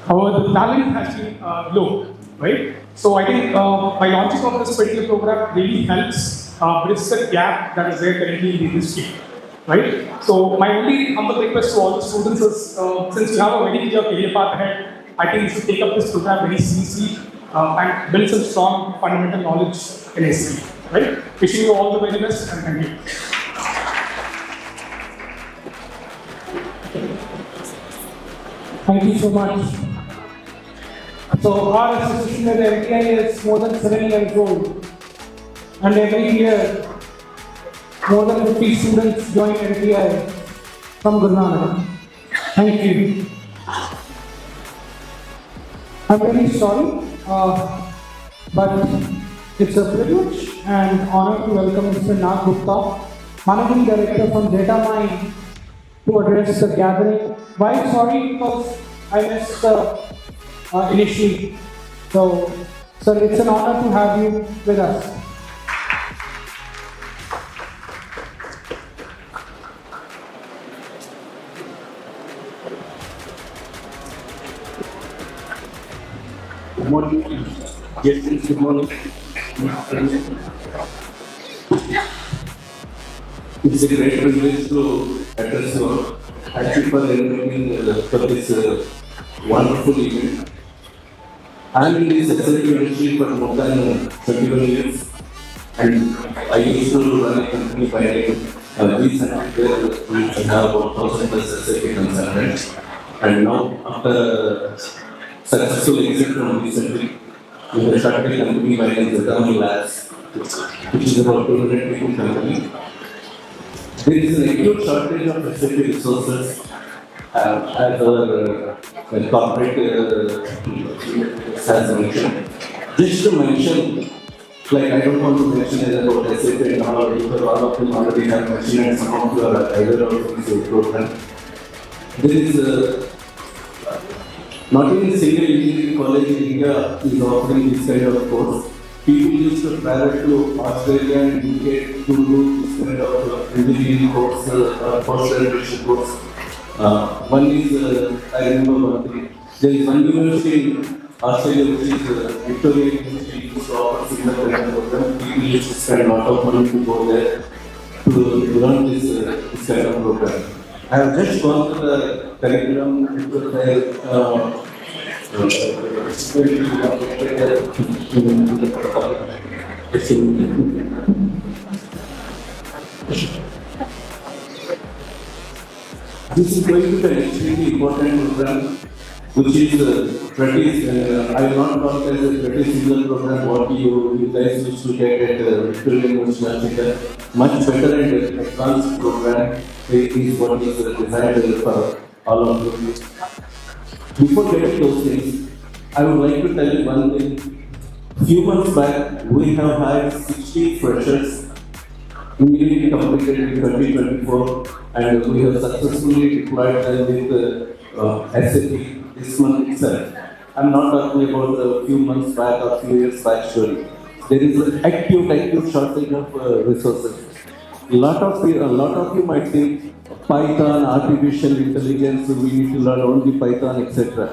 Speaker 9: the talent has been low, right? So I think by launching of this particular program really helps bridge the gap that is there currently in the industry, right? So my only humble request to all the students is, since you have a very clear career path ahead, I think you should take up this program very seriously and build some strong fundamental knowledge in SAP, right? Wishing you all the very best, and thank you.
Speaker 2: Thank you so much. So our association with LTI is more than 7 years old, and every year more than 50 students join LTI from Guru Nanak. Thank you. I'm very sorry, but it's a privilege and honor to welcome Mr. Nag Gupta, Managing Director from Datamine, to address the gathering. Why sorry? Because I missed initially. So, sir, it's an honor to have you with us.
Speaker 10: Good morning. Yes, good morning. It's a great privilege to address you all. Thank you for inviting for this wonderful event. I am in this SAP industry for more than 21 years, and I used to run a company by name G-Center, where we have 1,000 plus SAP consultants. And now, after successful exit from G-Center, we have started a company by name Reddy Labs, which is about 200 people company. There is an acute shortage of SAP resources as our corporate has mentioned. Just to mention, like I don't want to mention about SAP and all, because all of them already have mentioned and some of you are either of this program. There is not even a single engineering college in India is offering this kind of course. People used to travel to Australia and UK to do this kind of engineering course, post-graduation course. One is, I remember one thing, there is one university in Australia which is Victoria University, used to offer similar kind of program. People used to spend a lot of money to go there to learn this kind of program. I have just gone to the curriculum, it was there. This is going to be an extremely important program, which is pretty, I will not call it as a pretty similar program what you guys used to get at Victoria University. Much better and advanced program is what is designed for all of you. Before getting those things, I would like to tell you one thing. Few months back, we have hired 60 freshers, immediately completed in 2024, and we have successfully deployed them with SAP this month itself. I'm not talking about a few months back or few years back story. There is an acute shortage of resources. A lot of you might think Python, artificial intelligence, we need to learn only Python, etc.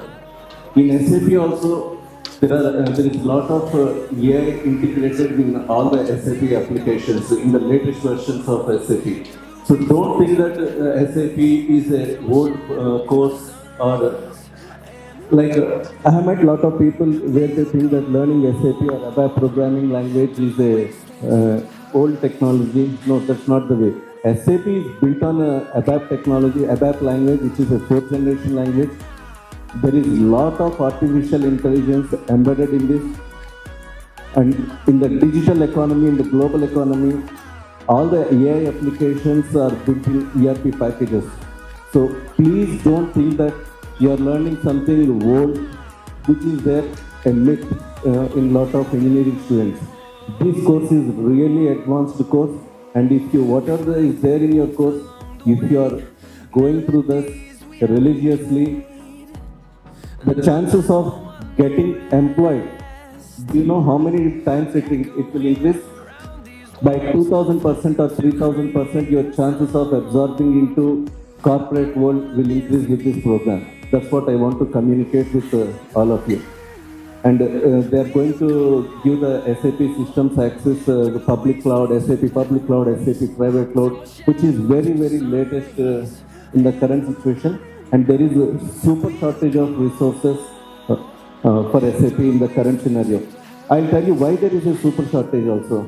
Speaker 10: In SAP also, there is a lot of AI integrated in all the SAP applications, in the latest versions of SAP. So don't think that SAP is a old course or like I have met a lot of people where they think that learning SAP or ABAP programming language is a old technology. No, that's not the way. SAP is built on ABAP technology, ABAP language, which is a 4th generation language. There is a lot of artificial intelligence embedded in this. And in the digital economy, in the global economy, all the AI applications are built in ERP packages. So please don't think that you are learning something old, which is there a myth in lot of engineering students. This course is really advanced course, and if you whatever is there in your course, if you are going through this religiously, the chances of getting employed, do you know how many times it will increase? By 2000% or 3000%, your chances of absorbing into corporate world will increase with this program. That's what I want to communicate with all of you. And they are going to give the SAP systems access, the public cloud, SAP public cloud, SAP private cloud, which is very, very latest in the current situation. And there is a super shortage of resources for SAP in the current scenario. I'll tell you why there is a super shortage also.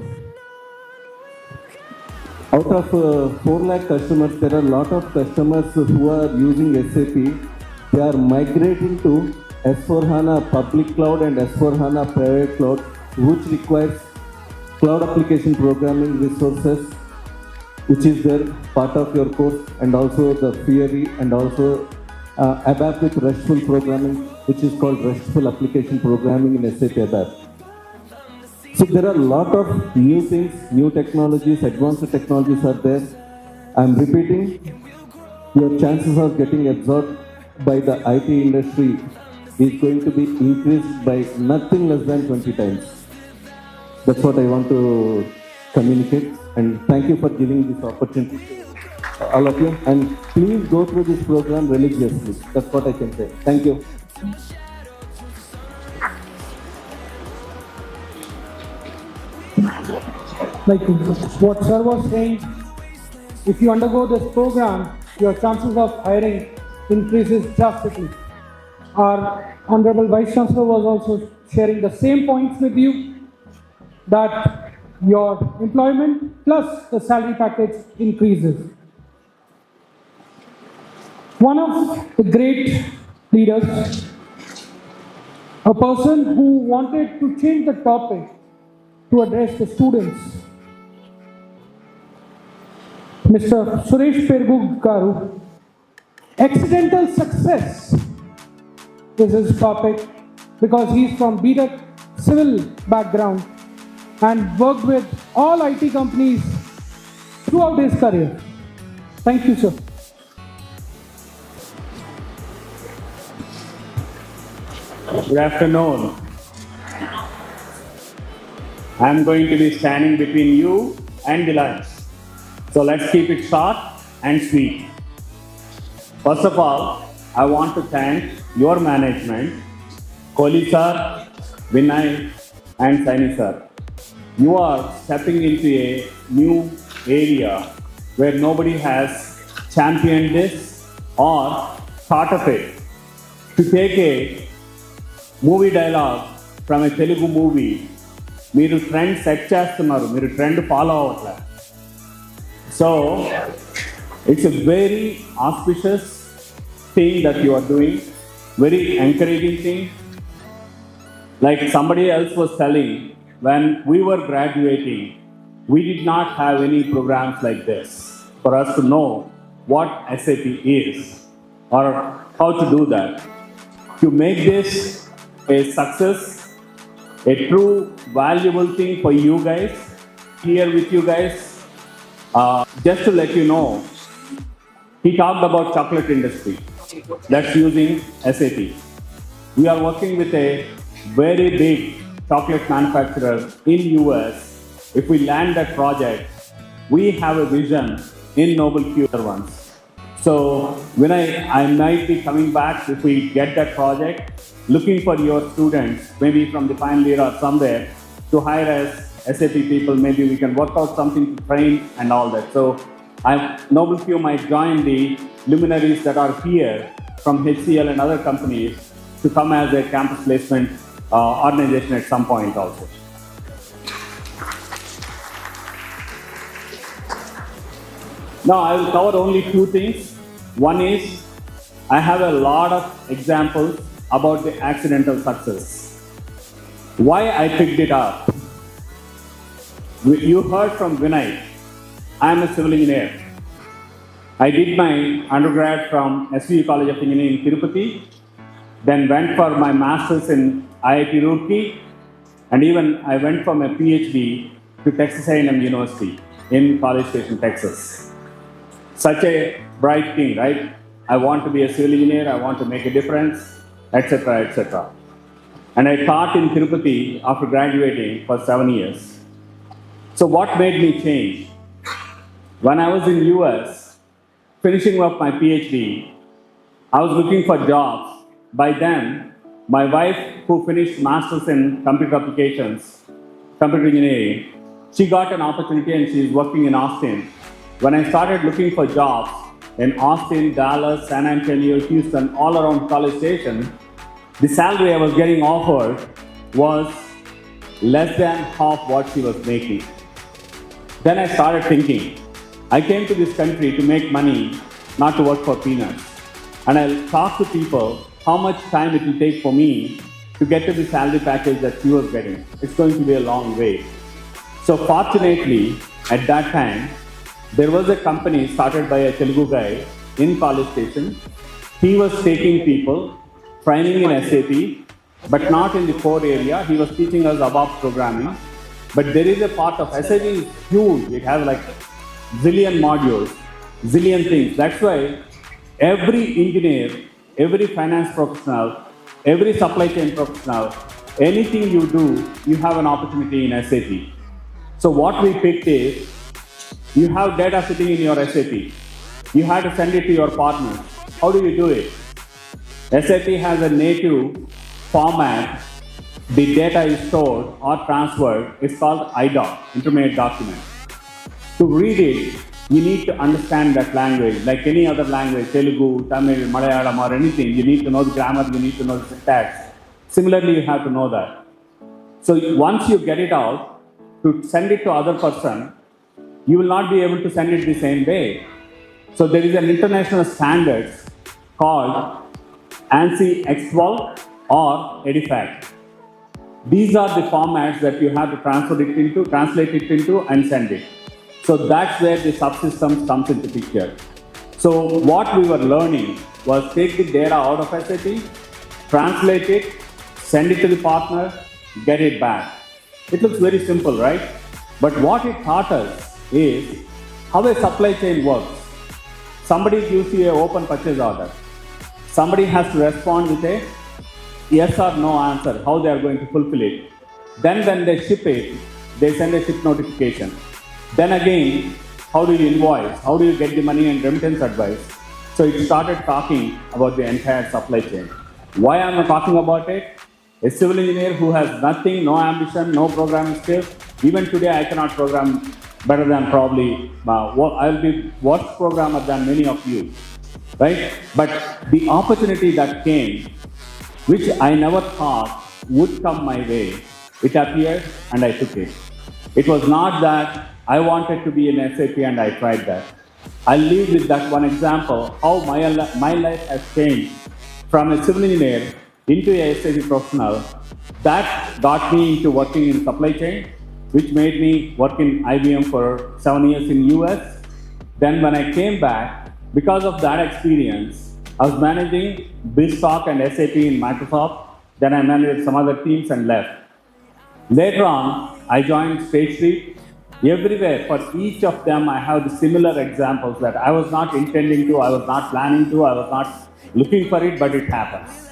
Speaker 10: Out of 4 lakh customers, there are a lot of customers who are using SAP. They are migrating to S4HANA public cloud and S4HANA private cloud, which requires cloud application programming resources, which is their part of your course, and also the theory, and also ABAP with RESTful programming, which is called RESTful application programming in SAP ABAP. So there are a lot of new things, new technologies, advanced technologies are there. I'm repeating, your chances of getting absorbed by the IT industry is going to be increased by nothing less than 20 times. That's what I want to communicate, and thank you for giving this opportunity to all of you, and please go through this program religiously. That's what I can say. Thank you.
Speaker 2: Like what sir was saying, if you undergo this program, your chances of hiring increases drastically. Our Honorable Vice Chancellor was also sharing the same points with you, that your employment plus the salary package increases. One of the great leaders, a person who wanted to change the topic to address the students, Mr. Suresh Perugu, accidental success is his topic, because he's from B.Tech civil background and worked with all IT companies throughout his career. Thank you, sir.
Speaker 11: Good afternoon. I'm going to be standing between you and the lunch. So let's keep it short and sweet. First of all, I want to thank your management, Kohli sir, Vinay and Saini sir. You are stepping into a new area where nobody has championed this or thought of it. To take a movie dialogue from a Telugu movie, మీరు trend set చేస్తున్నారు, మీరు trend follow అవ్వట్లే. So it's a very auspicious thing that you are doing, very encouraging thing. Like somebody else was telling, when we were graduating, we did not have any programs like this for us to know what SAP is or how to do that. To make this a success, a true valuable thing for you guys, here with you guys, just to let you know, he talked about chocolate industry that's using SAP. We are working with a very big chocolate manufacturer in US. If we land that project, we have a vision in Noble Future once. So when I might be coming back if we get that project, looking for your students, maybe from the final year or somewhere, to hire as SAP people. Maybe we can work out something to train and all that. So Noble Few might join the luminaries that are here from HCL and other companies to come as a campus placement organization at some point also. Now I will cover only two things. One is, I have a lot of examples about the accidental success. Why I picked it up? You heard from Vinay I am a civil engineer. I did my undergrad from SVU College of Engineering in Tirupati, then went for my master's in IIT Roorkee, and even I went for my PhD to Texas A&M University in College Station, Texas. Such a bright thing, right? I want to be a civil engineer, I want to make a difference, etc., etc. And I taught in Tirupati after graduating for 7 years. So what made me change? When I was in US, finishing up my PhD, I was looking for jobs. By then, my wife, who finished masters in computer applications, computer engineering, she got an opportunity and she is working in Austin. When I started looking for jobs in Austin, Dallas, San Antonio, Houston, all around College Station, the salary I was getting offered was less than half what she was making. Then I started thinking, I came to this country to make money, not to work for peanuts. And I'll talk to people how much time it will take for me to get to the salary package that she was getting. It's going to be a long way. So fortunately, at that time, there was a company started by a Telugu guy in College Station. He was taking people, training in SAP, but not in the core area. He was teaching us about programming. But there is a part of SAP is huge. It has like zillion modules, zillion things. That's why every engineer, every finance professional, every supply chain professional, anything you do, you have an opportunity in SAP. So what we picked is, you have data sitting in your SAP. You have to send it to your partners. How do you do it? SAP has a native format. The data is stored or transferred. It's called IDOC, Intermediate Document. To read it, you need to understand that language. Like any other language, Telugu, Tamil, Malayalam or anything, you need to know the grammar, you need to know the syntax. Similarly, you have to know that. So once you get it out, to send it to other person, you will not be able to send it the same way. So there is an international standards called ANSI X12 or EDIFACT. These are the formats that you have to translate it into and send it. So that's where the subsystems comes into picture. So what we were learning was take the data out of SAP, translate it, send it to the partner, get it back. It looks very simple, right? But what it taught us is how a supply chain works. Somebody gives you an open purchase order. Somebody has to respond with a yes or no answer, how they are going to fulfill it. Then when they ship it, they send a ship notification. Then again, how do you invoice? How do you get the money and remittance advice? So it started talking about the entire supply chain. Why am I talking about it? A civil engineer who has nothing, no ambition, no programming skills. Even today, I cannot program better than probably, I'll be worse programmer than many of you, right? But the opportunity that came, which I never thought would come my way, it appeared and I took it. It was not that I wanted to be in SAP and I tried that. I'll leave with that one example, how my life has changed from a civil engineer into a SAP professional. That got me into working in supply chain, which made me work in IBM for 7 years in US. Then when I came back, because of that experience, I was managing BizTalk and SAP in Microsoft. Then I managed some other teams and left. Later on, I joined State Street. Everywhere, for each of them, I have the similar examples that I was not intending to, I was not planning to, I was not looking for it, but it happens.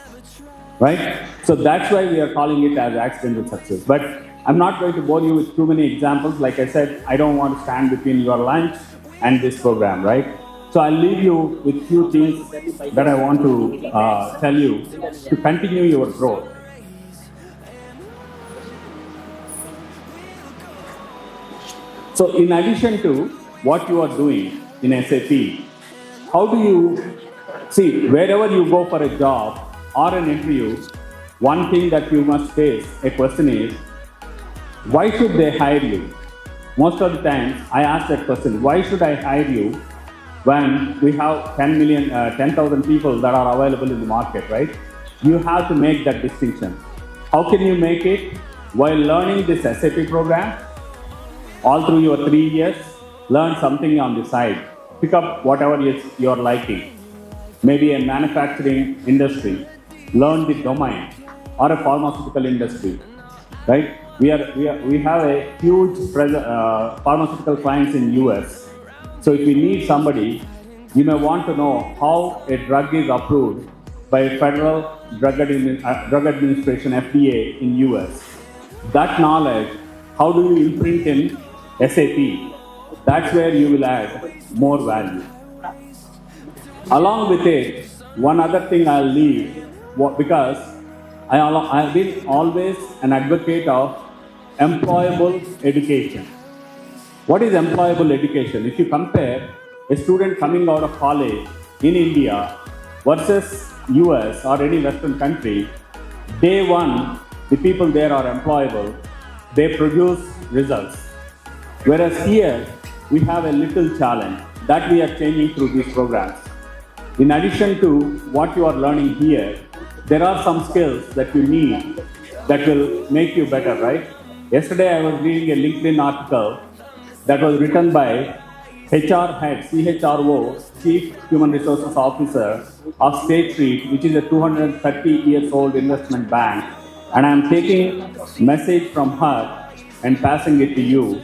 Speaker 11: Right? So that's why we are calling it as accidental success. But I'm not going to bore you with too many examples. Like I said, I don't want to stand between your lunch and this program, right? So I'll leave you with few things that I want to tell you to continue your growth. So in addition to what you are doing in SAP, how do you see wherever you go for a job or an interview, one thing that you must face, a question is, why should they hire you? Most of the time, I ask that question, why should I hire you when we have 10,000 people that are available in the market, right? You have to make that distinction. How can you make it? While learning this SAP program, all through your 3 years, learn something on the side. Pick up whatever you're liking. Maybe a manufacturing industry, learn the domain, or a pharmaceutical industry, right? We have a huge pharmaceutical clients in US. So if we need somebody, you may want to know how a drug is approved by Federal Drug Administration, FDA in US. That knowledge, how do you imprint in SAP? That's where you will add more value. Along with it, one other thing I'll leave, because I've been always an advocate of employable education. What is employable education? If you compare a student coming out of college in India versus US or any Western country, day one, the people there are employable, they produce results. Whereas here, we have a little challenge that we are changing through these programs. In addition to what you are learning here, there are some skills that you need that will make you better, right? Yesterday, I was reading a LinkedIn article that was written by HR head, CHRO, Chief Human Resources Officer of State Street, which is a 230 years old investment bank. And I'm taking a message from her and passing it to you.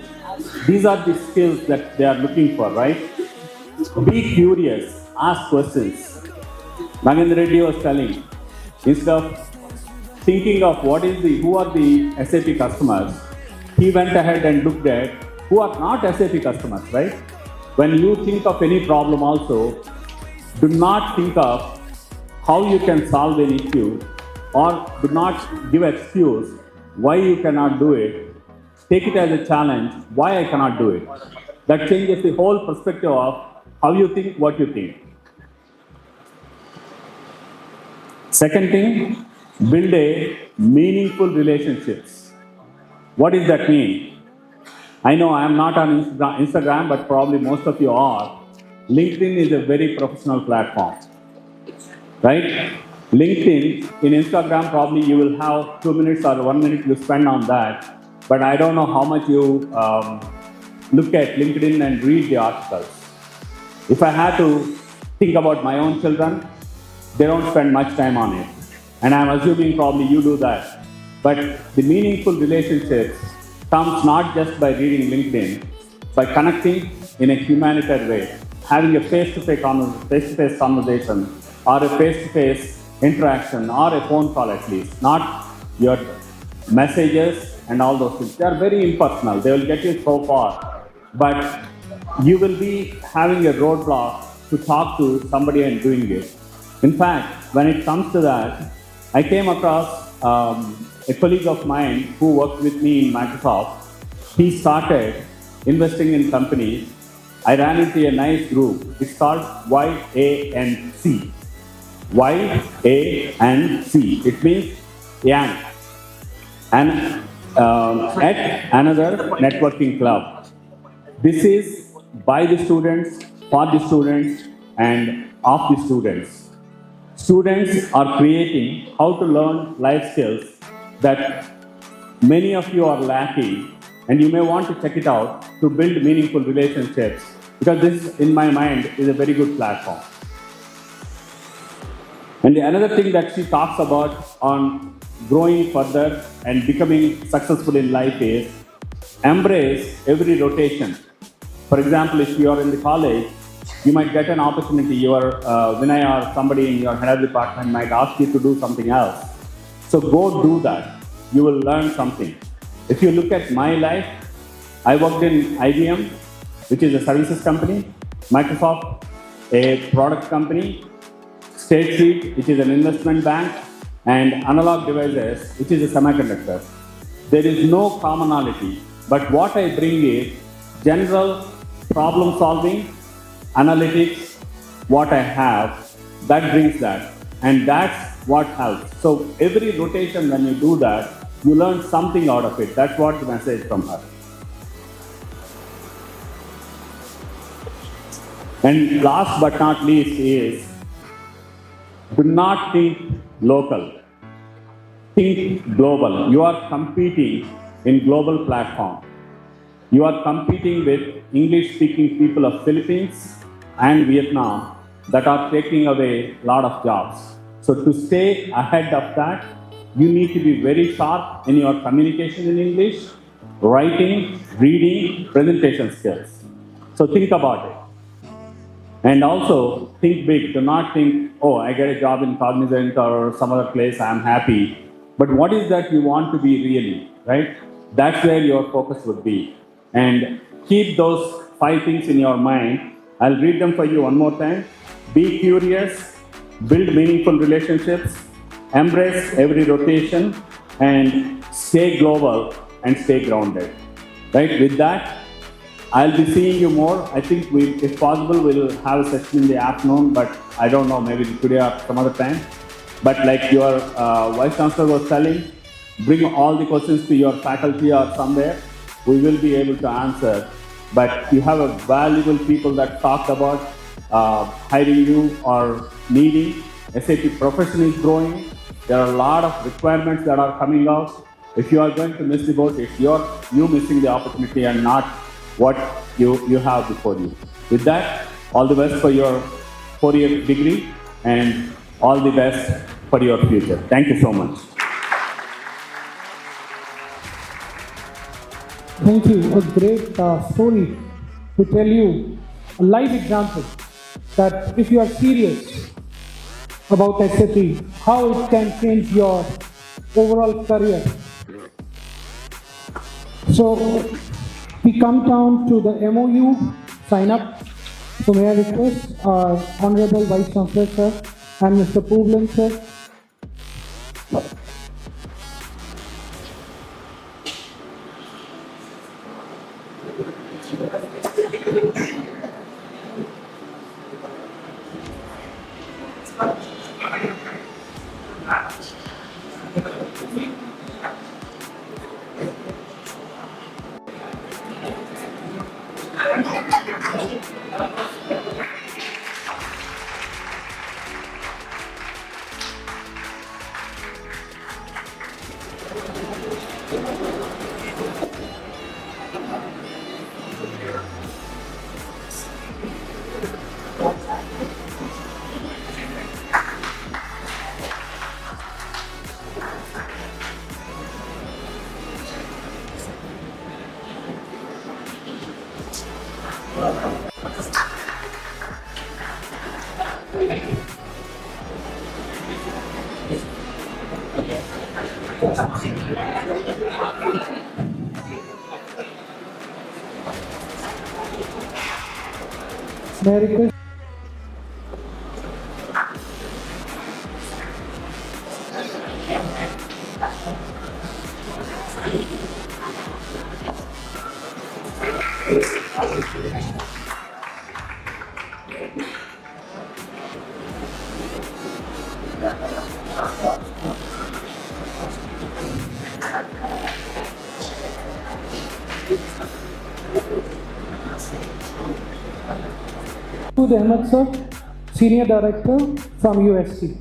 Speaker 11: These are the skills that they are looking for, right? Be curious, ask questions. Reddy was telling, instead of thinking of who are the SAP customers, he went ahead and looked at who are not SAP customers, right? When you think of any problem also, do not think of how you can solve an issue, or do not give excuse why you cannot do it. Take it as a challenge, why I cannot do it. That changes the whole perspective of how you think, what you think. Second thing, build a meaningful relationships. What does that mean? I know I am not on Instagram, but probably most of you are. LinkedIn is a very professional platform, right? LinkedIn, in Instagram, probably you will have 2 minutes or 1 minute you spend on that, but I don't know how much you look at LinkedIn and read the articles. If I had to think about my own children, they don't spend much time on it. And I'm assuming probably you do that. But the meaningful relationships comes not just by reading LinkedIn, by connecting in a humanitarian way, having a face-to-face conversation, or a face-to-face interaction, or a phone call at least, not your messages and all those things. They are very impersonal. They will get you so far. But you will be having a roadblock to talk to somebody and doing it. In fact, when it comes to that, I came across a colleague of mine who worked with me in Microsoft. He started investing in companies. I ran into a nice group. It's called YANC. YANC. It means Yang. And at another networking club. This is by the students, for the students, and of the students. Students are creating how to learn life skills that many of you are lacking, and you may want to check it out to build meaningful relationships, because this, in my mind, is a very good platform. And the another thing that she talks about on growing further and becoming successful in life is embrace every rotation. For example, if you are in the college, you might get an opportunity. Your Vinay or somebody in your head of department might ask you to do something else. So go do that. You will learn something. If you look at my life, I worked in IBM, which is a services company, Microsoft, a product company, State Street, which is an investment bank, and Analog Devices, which is a semiconductor. There is no commonality, but what I bring is general problem solving, analytics, what I have, that brings that. And that's what helps. So every rotation when you do that, you learn something out of it. That's what the message from her. And last but not least is, do not think local. Think global. You are competing in global platform. You are competing with English-speaking people of Philippines and Vietnam that are taking away a lot of jobs. So to stay ahead of that, you need to be very sharp in your communication in English, writing, reading, presentation skills. So think about it. And also think big. Do not think, oh, I get a job in Cognizant or some other place, I'm happy. But what is that you want to be really, right? That's where your focus would be. And keep those 5 things in your mind. I'll read them for you one more time. Be curious, build meaningful relationships, embrace every rotation, and stay global and stay grounded. Right? With that, I'll be seeing you more. I think if possible, we'll have a session in the afternoon, but I don't know, maybe today or some other time. But like your Vice Chancellor was telling, bring all the questions to your faculty or somewhere. We will be able to answer. But you have a valuable people that talked about hiring you or needing. SAP profession is growing. There are a lot of requirements that are coming out. If you are going to miss the boat, it's you missing the opportunity and not what you have before you. With that, all the best for your 4-year degree and all the best for your future. Thank you so much.
Speaker 2: Thank you. A great story to tell you a live example that if you are serious about SAP, how it can change your overall career. So we come down to the MOU sign up. So may I request our Honorable Vice Chancellor sir and Mr. Puvlan sir. May I request Ahammed sir, Senior Director from USC.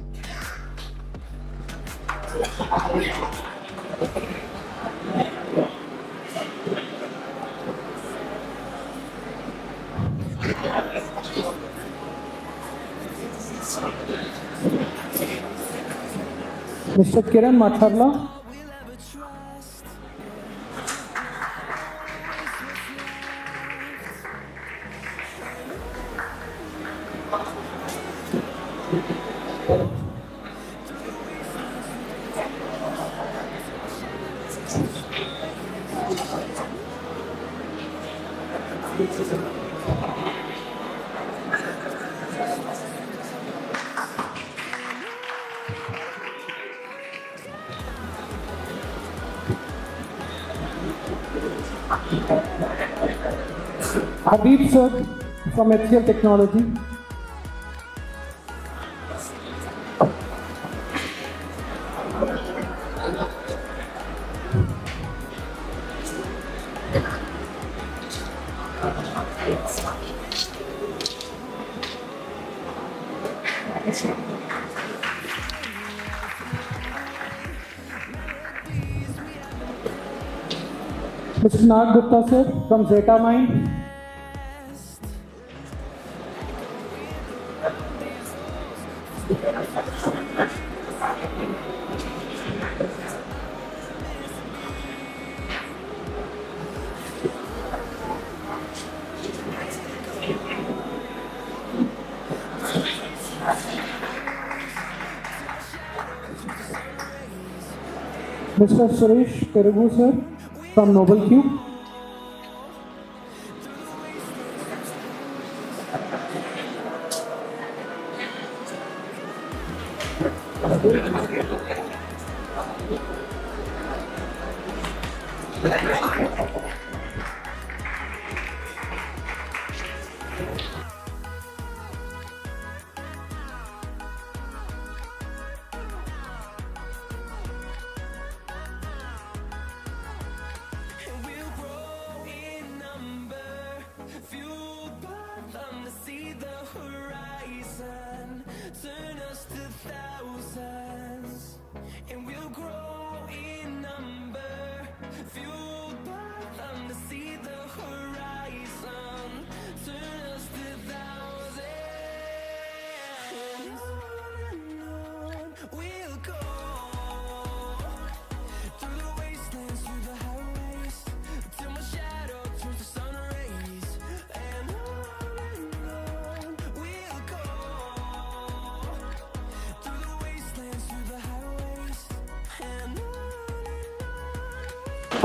Speaker 2: Mr. Kiran Macherla. Hardeep sir from HCL Technology. Mr. Nag Gupta sir from Zeta Mind. Mr. Suresh Perugu sir from Noble Cube.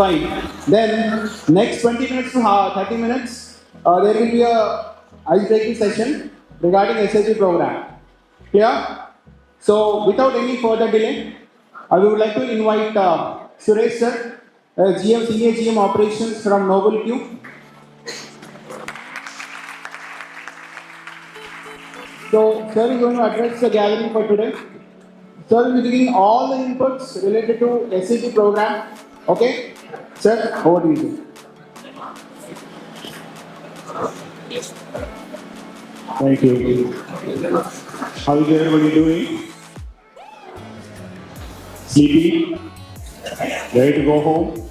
Speaker 12: Fine. Then next 20 minutes to 30 minutes, there will be a ice-breaking session regarding SAP program. Clear? So without any further delay, I would like to invite Suresh sir, GM, Senior GM Operations from Noble Q. So sir is going to address the gathering for today. Sir will be giving all the inputs related to SAP program. Okay? Sir, over to you.
Speaker 11: Thank you. How is everybody doing? Sleepy? Ready to go home?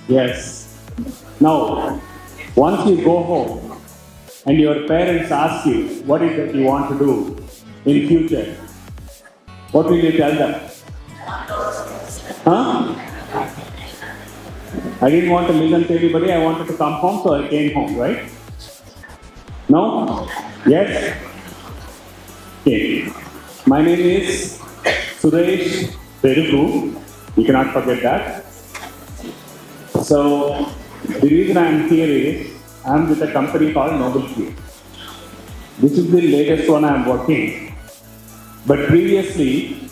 Speaker 11: Yes. Now, once you go home and your parents ask you what is that you want to do in future, what will you tell them? Huh? I didn't want to listen to anybody, I wanted to come home, so I came home, right? No? Yes? Okay. My name is Suresh Perugu. You cannot forget that. So, the reason I am here is, I am with a company called Noble Q. This is the latest one I am working. But previously,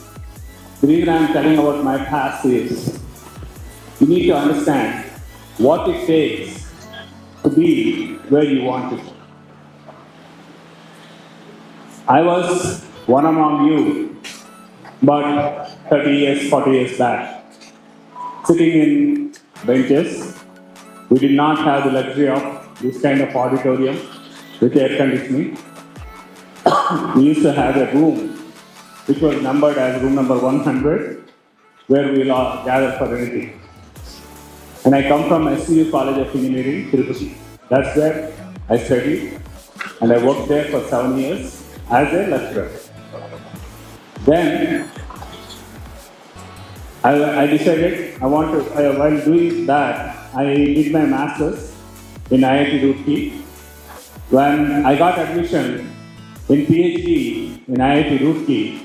Speaker 11: the reason I am telling about my past is, you need to understand what it takes to be where you want to be. I was one among you, but 30 years, 40 years back, sitting in benches. We did not have the luxury of this kind of auditorium with air conditioning. We used to have a room which was numbered as room number 100, where we all gather for anything. And I come from SCU College of Engineering, Perugu. That's where I studied, and I worked there for 7 years as a lecturer. Then I decided while doing that, I did my master's in IIT Roorkee. When I got admission in PhD in IIT Roorkee,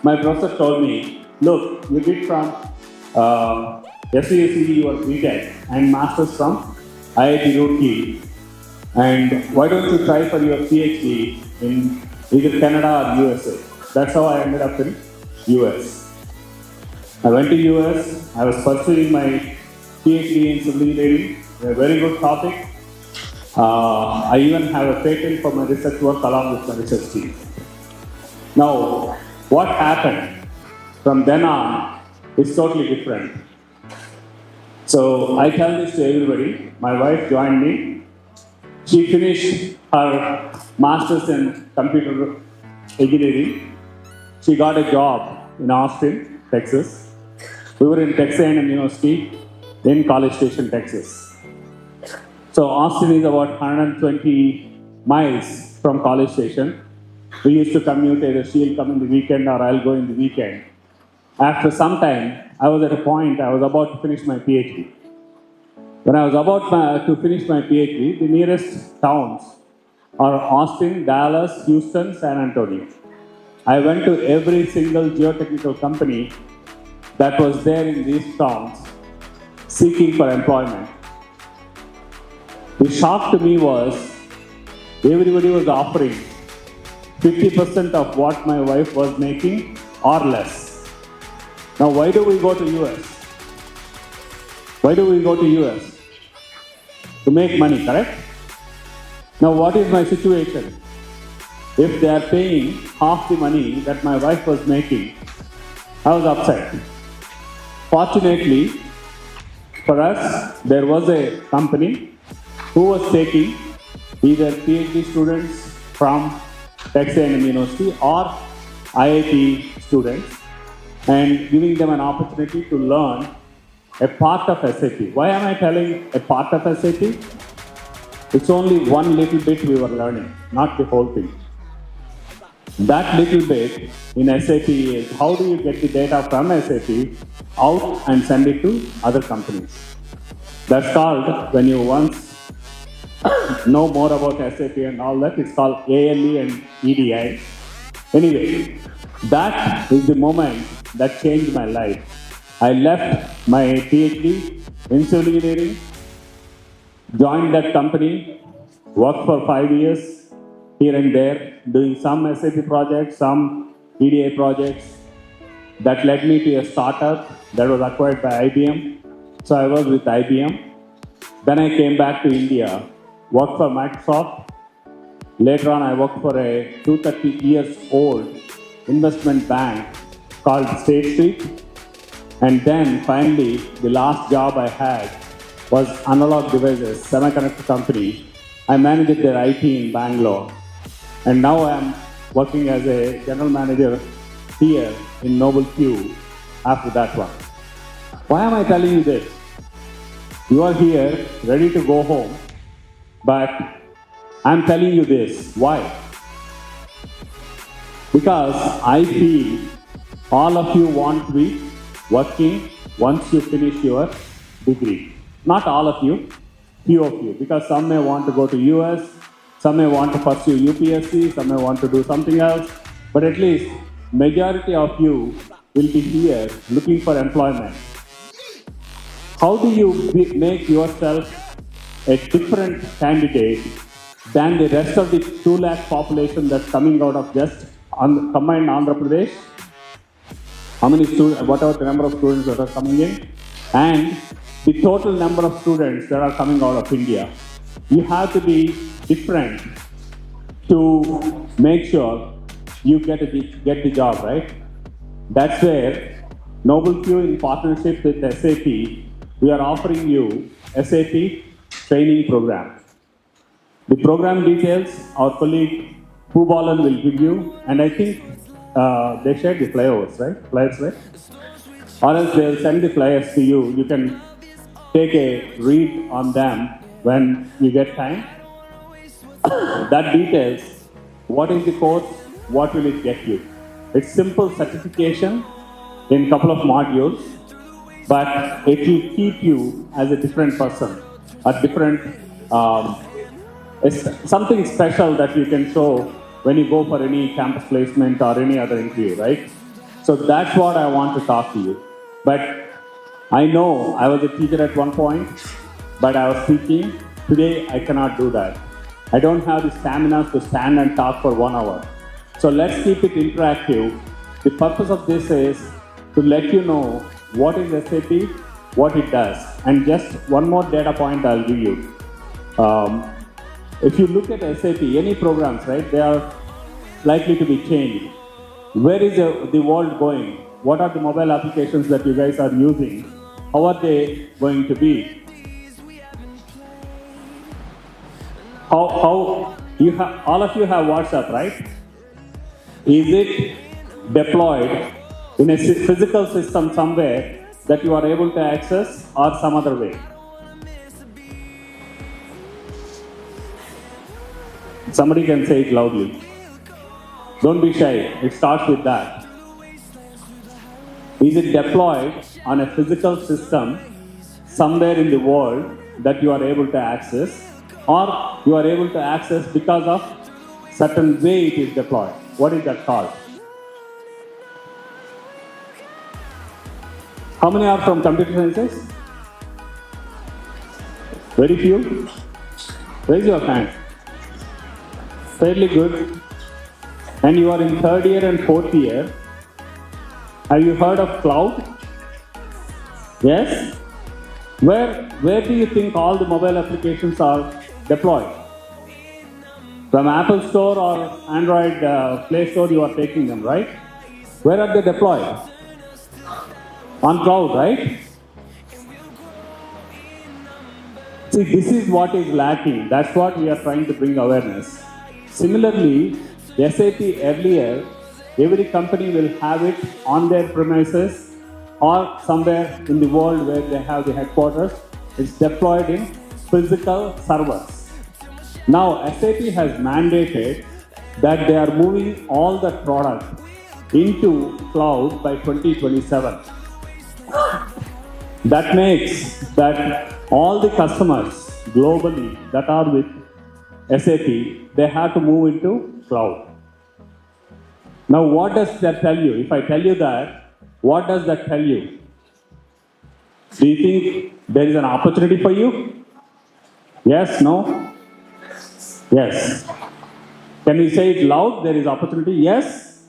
Speaker 11: my professor told me, look, you did from SAP your BTech and Masters from IIT Roorkee, and why don't you try for your PhD in either Canada or USA? That's how I ended up in US. I went to US, I was pursuing my PhD in civil engineering, a very good topic. I even have a patent for my research work along with my research team. Now, what happened from then on is totally different. So I tell this to everybody. My wife joined me. She finished her master's in computer engineering. She got a job in Austin, Texas. We were in Texas A&M University, in College Station, Texas. So Austin is about 120 miles from College Station. We used to commute, either she'll come in the weekend or I'll go in the weekend. After some time, I was at a point, I was about to finish my PhD. When I was about to finish my PhD, the nearest towns are Austin, Dallas, Houston, San Antonio. I went to every single geotechnical company that was there in these towns seeking for employment. The shock to me was everybody was offering 50% of what my wife was making or less. Now, why do we go to US? Why do we go to US? To make money, correct? Now, what is my situation? If they are paying half the money that my wife was making, I was upset. Fortunately, for us, there was a company who was taking either PhD students from Texas A&M University or IIT students and giving them an opportunity to learn a part of SAP. Why am I telling a part of SAP? It's only one little bit we were learning, not the whole thing. That little bit in SAP is how do you get the data from SAP out and send it to other companies. That's called, when you once know more about SAP and all that, it's called ALE and EDI. Anyway, that is the moment that changed my life. I left my PhD in civil engineering, joined that company, worked for 5 years here and there, doing some SAP projects, some EDI projects. That led me to a startup that was acquired by IBM. So I was with IBM. Then I came back to India, worked for Microsoft. Later on, I worked for a 230 years old investment bank called State Street. And then finally, the last job I had was Analog Devices, semiconductor company. I managed their IT in Bangalore. And now I'm working as a general manager here in Noble Q after that one. Why am I telling you this? You are here ready to go home, but I'm telling you this. Why? Because I feel all of you want to be working once you finish your degree. Not all of you, few of you, because some may want to go to US, some may want to pursue UPSC, some may want to do something else, but at least majority of you will be here looking for employment. How do you make yourself a different candidate than the rest of the 2 lakh population that's coming out of just combined Andhra Pradesh? How many students, whatever the number of students that are coming in, and the total number of students that are coming out of India. You have to be different to make sure you get the job, right? That's where Noble Q, in partnership with SAP, we are offering you SAP training program. The program details our colleague Pubalan will give you, and I think they shared the flyers, right? Or else they'll send the flyers to you. You can take a read on them when you get time. That details what is the course, what will it get you. It's simple certification in a couple of modules, but it will keep you as a different person, a different, it's something special that you can show when you go for any campus placement or any other interview, right? So that's what I want to talk to you. But I know I was a teacher at one point, but I was teaching. Today I cannot do that. I don't have the stamina to stand and talk for 1 hour. So let's keep it interactive. The purpose of this is to let you know what is SAP, what it does. And just one more data point I'll give you. If you look at SAP, any programs, right, they are likely to be changed. Where is the world going? What are the mobile applications that you guys are using? How are they going to be? How you have, all of you have WhatsApp, right? Is it deployed in a physical system somewhere that you are able to access or some other way? Somebody can say it loudly. Don't be shy. It starts with that. Is it deployed on a physical system somewhere in the world that you are able to access, or you are able to access because of certain way it is deployed? What is that called? How many are from computer sciences? Very few? Raise your hand. Fairly good. And you are in third year and fourth year. Have you heard of cloud? Yes? Where do you think all the mobile applications are deployed? From Apple Store or Android Play Store you are taking them, right? Where are they deployed? On cloud, right? See, this is what is lacking. That's what we are trying to bring awareness. Similarly, SAP earlier, every company will have it on their premises or somewhere in the world where they have the headquarters. It's deployed in physical servers. Now, SAP has mandated that they are moving all the product into cloud by 2027. That makes that all the customers globally that are with SAP, they have to move into cloud. Now, what does that tell you? If I tell you that, what does that tell you? Do you think there is an opportunity for you? Yes, no? Yes. Can we say it loud? There is opportunity? Yes?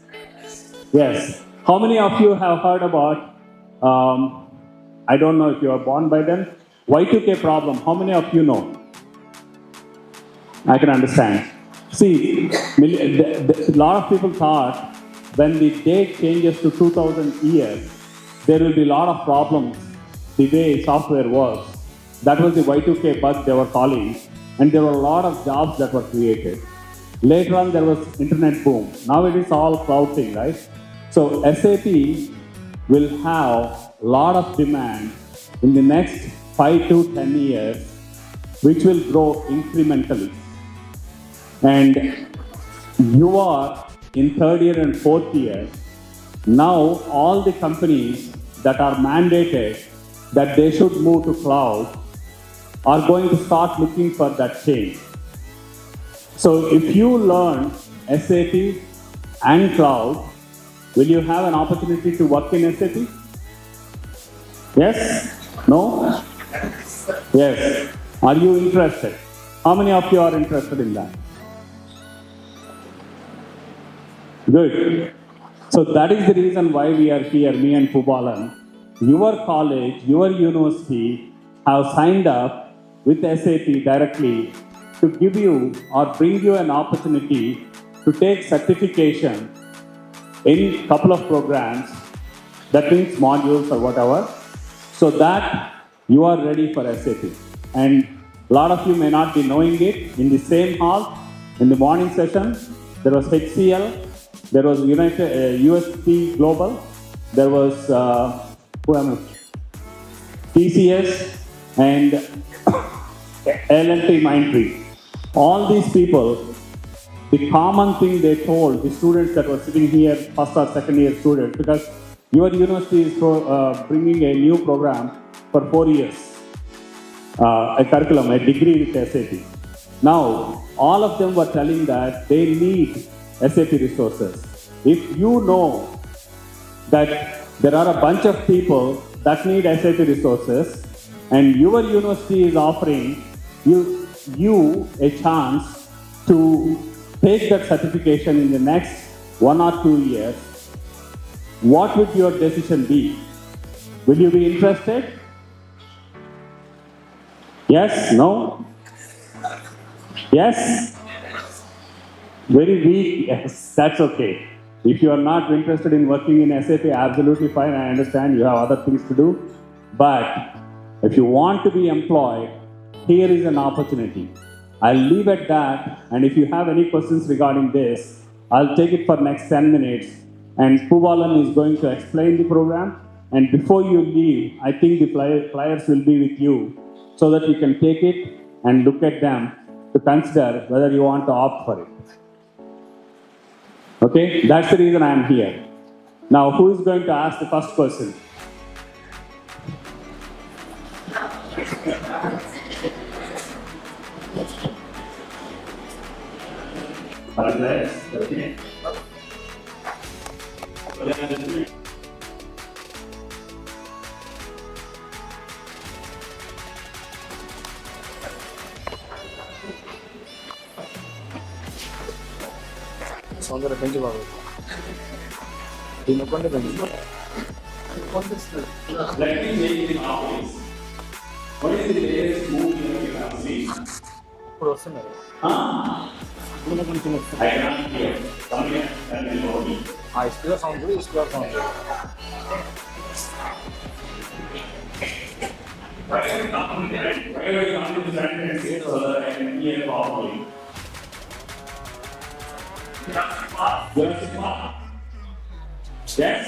Speaker 11: Yes. How many of you have heard about, I don't know if you are born by then, Y2K problem? How many of you know? I can understand. See, a lot of people thought when the date changes to 2000 years, there will be a lot of problems the way software works. That was the Y2K bug they were calling, and there were a lot of jobs that were created. Later on, there was internet boom. Now it is all cloud thing, right? So SAP will have a lot of demand in the next 5 to 10 years, which will grow incrementally. And you are in third year and fourth year. Now all the companies that are mandated that they should move to cloud are going to start looking for that change. So if you learn SAP and cloud, will you have an opportunity to work in SAP? Yes? No? Yes. Are you interested? How many of you are interested in that? Good. So that is the reason why we are here, me and Pubalan. Your college, your university have signed up with SAP directly to give you or bring you an opportunity to take certification in a couple of programs, that means modules or whatever, so that you are ready for SAP. And a lot of you may not be knowing it. In the same hall, in the morning session, there was HCL, there was USP Global, there was TCS, and LTIMindtree. All these people, the common thing they told the students that were sitting here, first or second year students, because your university is bringing a new program for 4 years, a curriculum, a degree with SAP. Now, all of them were telling that they need SAP resources. If you know that there are a bunch of people that need SAP resources, and your university is offering you a chance to take that certification in the next 1 or 2 years, what would your decision be? Will you be interested? Yes? No? Yes? Very weak? Yes, that's okay. If you are not interested in working in SAP, absolutely fine. I understand you have other things to do. But if you want to be employed, here is an opportunity. I'll leave at that. And if you have any questions regarding this, I'll take it for next 10 minutes. And Puvalan is going to explain the program. And before you leave, I think the flyers will be with you so that you can take it and look at them to consider whether you want to opt for it. Okay, that's the reason I am here. Now, who is going to ask the first question? Okay.
Speaker 13: సౌందర్య పెంచి బాబు దీని ఒక్కటే పెంచి
Speaker 11: Let me take the office. What is the latest move you have seen?
Speaker 13: ఇప్పుడు వస్తున్నారు
Speaker 11: I cannot hear. Something that will know me.
Speaker 13: ఆ speaker sound కూడా ఈ speaker sound
Speaker 11: Wherever you come to the sentence so that I can hear properly. Yes.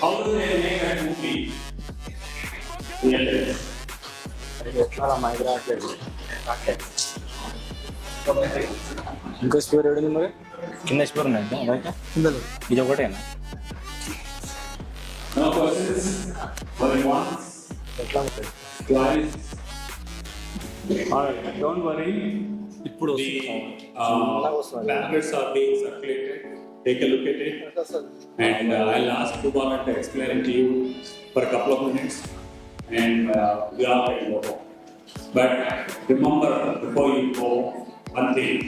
Speaker 11: How do they make that movie? Yes.
Speaker 13: ఎట్లా mic రావట్లేదు ఇంకో speaker ఏడు మరి కింద speaker ఉన్నాయి కింద ఇది ఒకటేనా
Speaker 11: No questions? Going once?
Speaker 13: ఎట్లా ఉంటుంది
Speaker 11: Twice? Alright, don't worry.
Speaker 13: ఇప్పుడు
Speaker 11: The pamphlets are being circulated. Take a look at it. And I'll ask Kumar to explain it to you for a couple of minutes. And we are ready to go. But remember, before you go, one thing.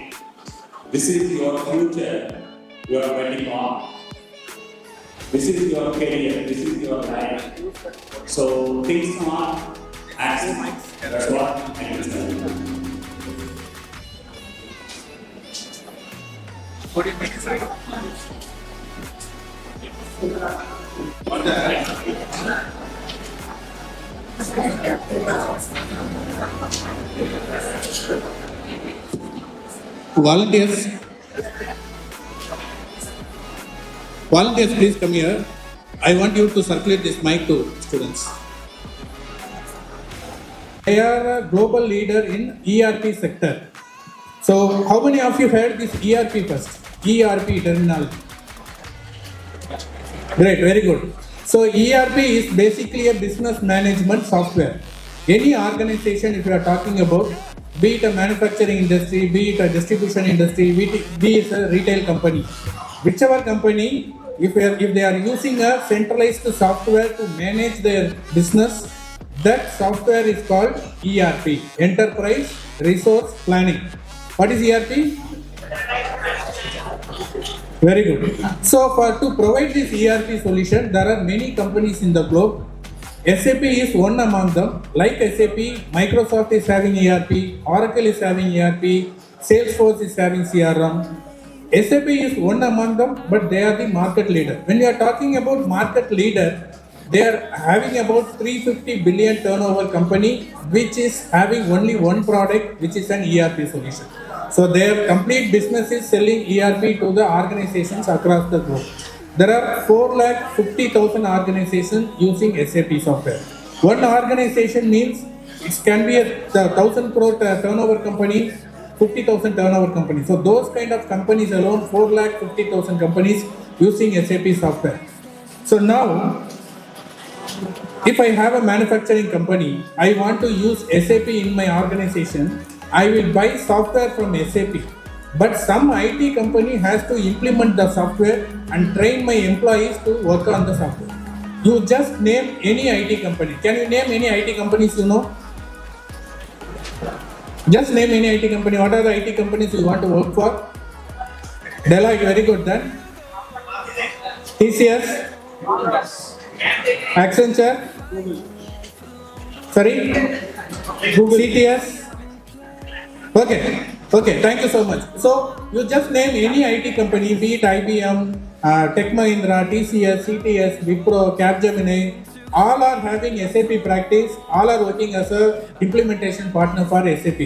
Speaker 11: This is your future you are betting on. This is your career. This is your life. So think smart, act smart. That's what I can tell you.
Speaker 13: What do you think?
Speaker 11: What the heck?
Speaker 12: Volunteers, please come here. I want you to circulate this mic to students. They are a global leader in ERP sector. So, how many of you heard this ERP first? ERP terminology. Great, very good. So, ERP is basically a business management software. Any organization, if you are talking about, be it a manufacturing industry, be it a distribution industry, be it a retail company, whichever company, if they are using a centralized software to manage their business, that software is called ERP, Enterprise Resource Planning. What is ERP? Very good. So to provide this ERP solution, there are many companies in the globe. SAP is one among them. Like SAP, Microsoft is having ERP, Oracle is having ERP, Salesforce is having CRM. SAP is one among them, but they are the market leader. When we are talking about market leader, they are having about 350 billion turnover company, which is having only one product, which is an ERP solution. So their complete business is selling ERP to the organizations across the globe. There are 450,000 organizations using SAP software. One organization means it can be a 1,000 crore turnover company, 50,000 turnover company. So those kind of companies alone, 450,000 companies using SAP software. So now, if I have a manufacturing company, I want to use SAP in my organization, I will buy software from SAP. But some IT company has to implement the software and train my employees to work on the software. You just name any IT company. Can you name any IT companies you know? Just name any IT company. What are the IT companies you want to work for? Deloitte, very good then. TCS? Accenture? Sorry? CTS? Okay, thank you so much. So, you just name any IT company, be it IBM, Tech Mahindra, TCS, CTS, Wipro, Capgemini, all are having SAP practice, all are working as a implementation partner for SAP.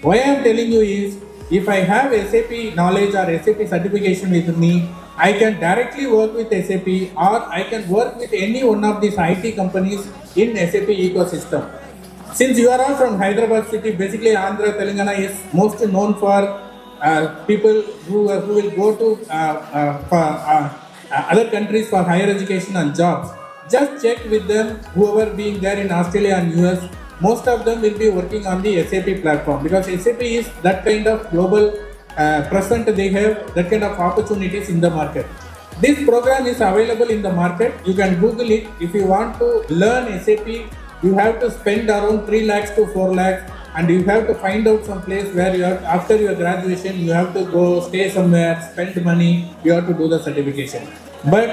Speaker 12: Why I am telling you is, if I have SAP knowledge or SAP certification with me, I can directly work with SAP or I can work with any one of these IT companies in SAP ecosystem. Since you are all from Hyderabad city, basically Andhra, Telangana is most known for people who will go to other countries for higher education and jobs. Just check with them, whoever being there in Australia and US, most of them will be working on the SAP platform because SAP is that kind of global present, they have that kind of opportunities in the market. This program is available in the market. You can Google it. If you want to learn SAP, you have to spend around 3 lakhs to 4 lakhs and you have to find out some place where you have, after your graduation, you have to go stay somewhere, spend money, you have to do the certification. But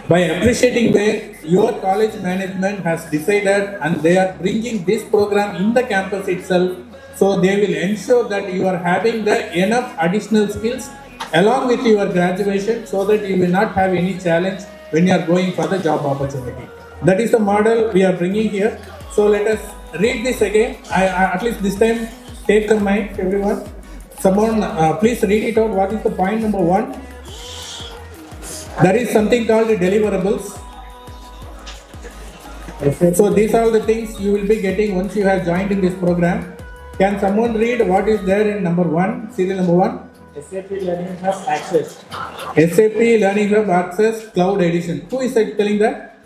Speaker 12: by appreciating where your college management has decided and they are bringing this program in the campus itself, so they will ensure that you are having the enough additional skills along with your graduation so that you will not have any challenge when you are going for the job opportunity. That is the model we are bringing here. So let us read this again. I at least this time take the mic, everyone. Someone please read it out. What is the point number 1? There is something called deliverables. So these are the things you will be getting once you have joined in this program. Can someone read what is there in number 1, serial number 1?
Speaker 9: SAP Learning Hub Access.
Speaker 12: SAP Learning Hub Access Cloud Edition. Who is telling that?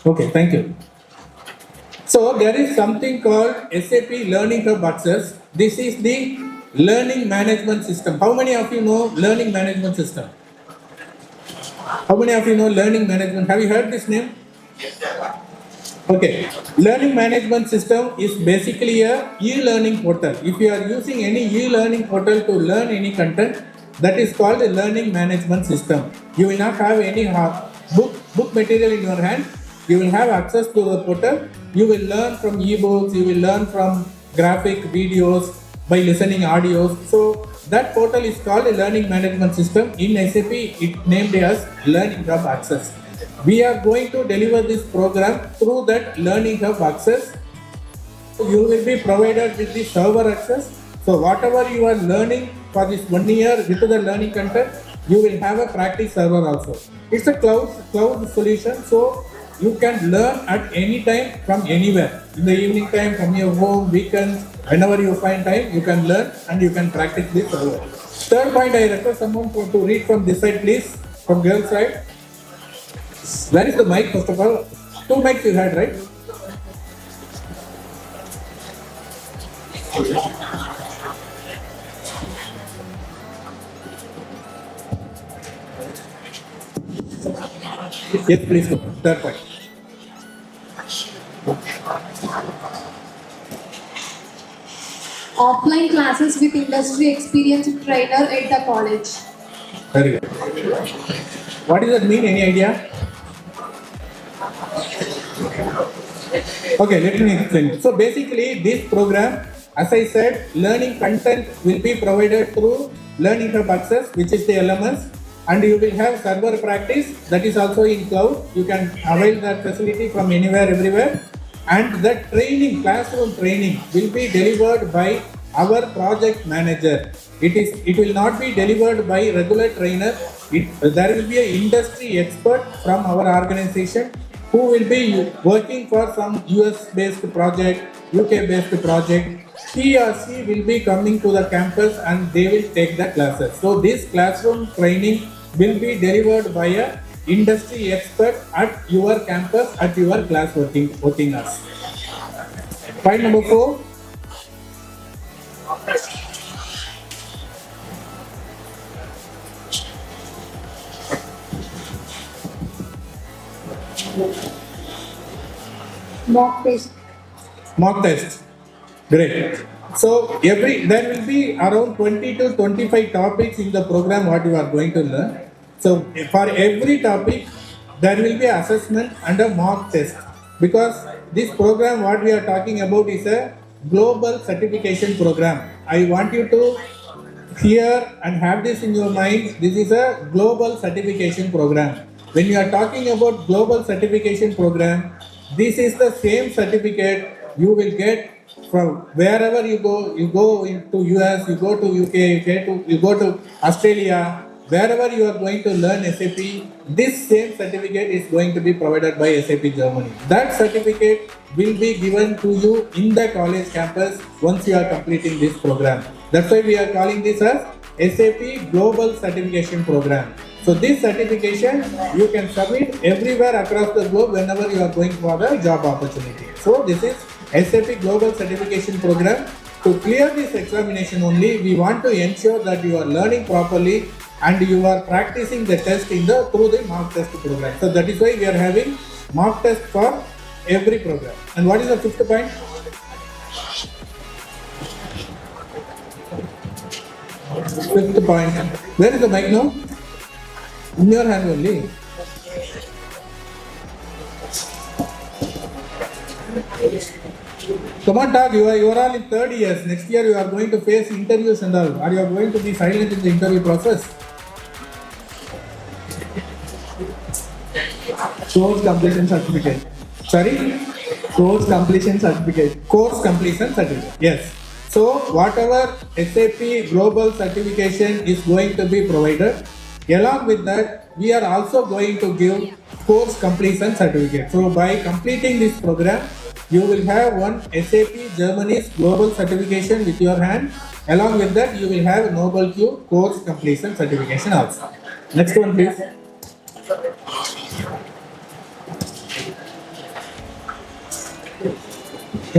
Speaker 12: Okay, thank you. So there is something called SAP Learning Hub Access. This is the learning management system. How many of you know learning management system? How many of you know learning management? Have you heard this name? Okay. Learning management system is basically a e-learning portal. If you are using any e-learning portal to learn any content, that is called a learning management system. You will not have any book material in your hand. You will have access to the portal. You will learn from e-books. You will learn from graphic videos by listening audios. So that portal is called a learning management system. In SAP, it named as Learning Hub Access. We are going to deliver this program through that Learning Hub Access. You will be provided with the server access. So whatever you are learning for this 1 year with the learning content, you will have a practice server also. It's a cloud solution, so you can learn at any time from anywhere. In the evening time, from your home, weekends, whenever you find time, you can learn and you can practice this server. Third point, I request someone to read from this side, please, from girls' side. Where is the mic, first of all? 2 mics you had, right? Yes, please. Third point.
Speaker 14: Offline classes with industry experienced trainer at the college.
Speaker 12: Very good. What does that mean? Any idea? Okay, let me explain. So basically, this program, as I said, learning content will be provided through Learning Hub Access, which is the LMS, and you will have server practice that is also in cloud. You can avail that facility from anywhere, everywhere. And the training, classroom training, will be delivered by our project manager. It will not be delivered by regular trainer. There will be an industry expert from our organization who will be working for some US-based project, UK-based project. He or she will be coming to the campus and they will take the classes. So this classroom training will be delivered by a industry expert at your campus, at your class working hours. Point number 4.
Speaker 14: Mock test.
Speaker 12: Mock test. Great. So there will be around 20 to 25 topics in the program what you are going to learn. So for every topic, there will be assessment and a mock test. Because this program what we are talking about is a global certification program. I want you to hear and have this in your mind. This is a global certification program. When you are talking about global certification program, this is the same certificate you will get from wherever you go. You go into US, you go to UK, you go to Australia, wherever you are going to learn SAP, this same certificate is going to be provided by SAP Germany. That certificate will be given to you in the college campus once you are completing this program. That's why we are calling this as SAP Global Certification Program. So this certification you can submit everywhere across the globe whenever you are going for the job opportunity. So this is SAP Global Certification Program. To clear this examination only, we want to ensure that you are learning properly and you are practicing the test through the mock test program. So that is why we are having mock test for every program. And what is the fifth point? Fifth point. Where is the mic now? In your hand only. Come on, talk. You are all in third years. Next year you are going to face interviews and all. Are you going to be silent in the interview process? Course completion certificate. Sorry? Course completion certificate. Course completion certificate. Yes. So whatever SAP Global Certification is going to be provided, along with that, we are also going to give course completion certificate. So by completing this program, you will have one SAP Germany's Global Certification with your hand. Along with that, you will have Noble Q course completion certification also. Next one, please.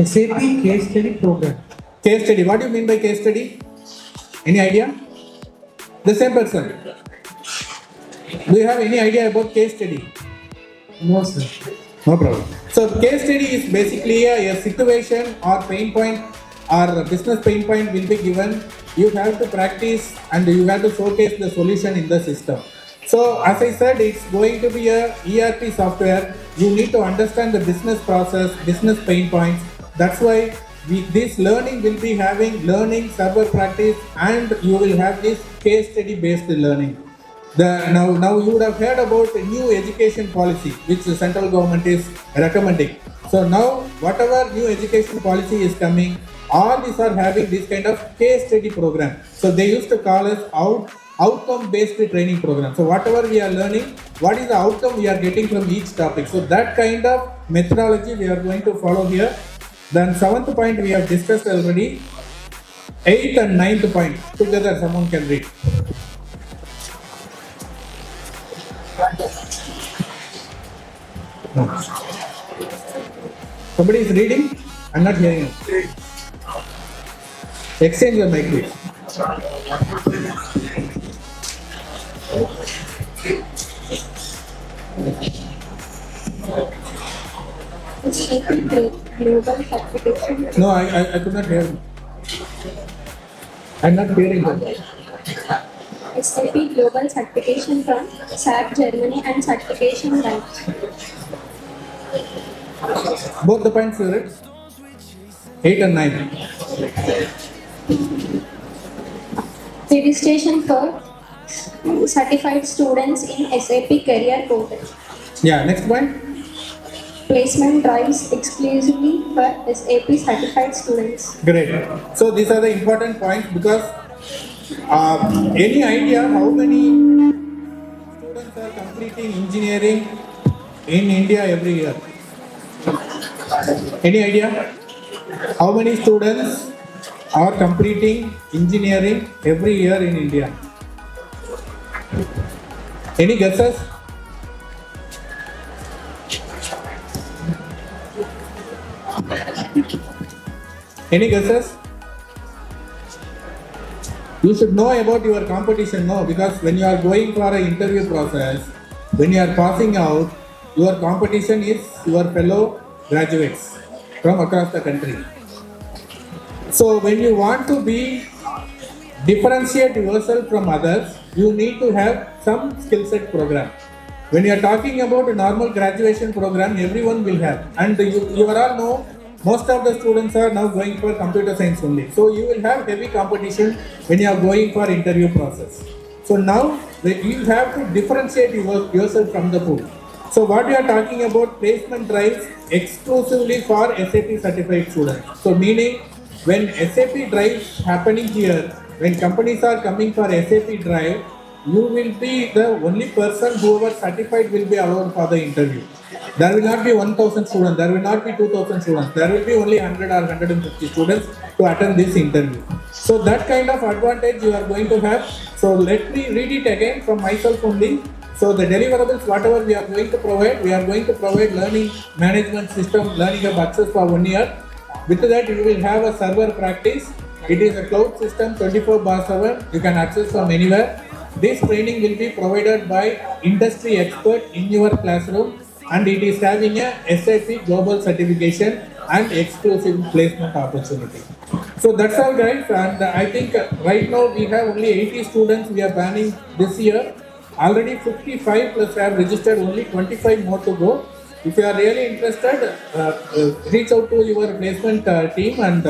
Speaker 4: SAP case study program.
Speaker 12: Case study. What do you mean by case study? Any idea? The same person. Do you have any idea about case study?
Speaker 4: No, sir.
Speaker 12: No problem. So case study is basically a situation or pain point or business pain point will be given. You have to practice and you have to showcase the solution in the system. So as I said, it's going to be a ERP software. You need to understand the business process, business pain points. That's why this learning will be having learning, server practice, and you will have this case study based learning. Now you would have heard about a new education policy which the central government is recommending. So now whatever new education policy is coming, all these are having this kind of case study program. So they used to call us outcome based training program. So whatever we are learning, what is the outcome we are getting from each topic. So that kind of methodology we are going to follow here. Then seventh point we have discussed already. Eighth and ninth point together someone can read. Somebody is reading? I'm not hearing it. Exchange your mic, please.
Speaker 14: Global certification.
Speaker 12: No, I could not hear you. I'm not hearing that.
Speaker 14: SAP Global Certification from SAP Germany and certification rights.
Speaker 12: Both the points you read? 8 and 9.
Speaker 14: Registration for certified students in SAP Career Portal.
Speaker 12: Yeah, next point.
Speaker 14: Placement drives exclusively for SAP certified students.
Speaker 12: Great. So these are the important points because any idea how many students are completing engineering in India every year? Any idea? How many students are completing engineering every year in India? Any guesses? Any guesses? You should know about your competition, no? Because when you are going for an interview process, when you are passing out, your competition is your fellow graduates from across the country. So when you want to differentiate yourself from others, you need to have some skill set program. When you are talking about a normal graduation program, everyone will have. And you all know, most of the students are now going for computer science only. So you will have heavy competition when you are going for interview process. So now you have to differentiate yourself from the pool. So what we are talking about, placement drives exclusively for SAP certified students. So meaning when SAP drives happening here, when companies are coming for SAP drive, you will be the only person whoever certified will be allowed for the interview. There will not be 1,000 students, there will not be 2,000 students, there will be only 100 or 150 students to attend this interview. So that kind of advantage you are going to have. So let me read it again from myself only. So the deliverables, whatever we are going to provide learning management system, learning of access for 1 year. With that, you will have a server practice. It is a cloud system 24/7. You can access from anywhere. This training will be provided by industry expert in your classroom, and it is having a SAP global certification and exclusive placement opportunity. So that's all, guys. And I think right now we have only 80 students we are planning this year. Already 55 plus have registered, only 25 more to go. If you are really interested, reach out to your placement team and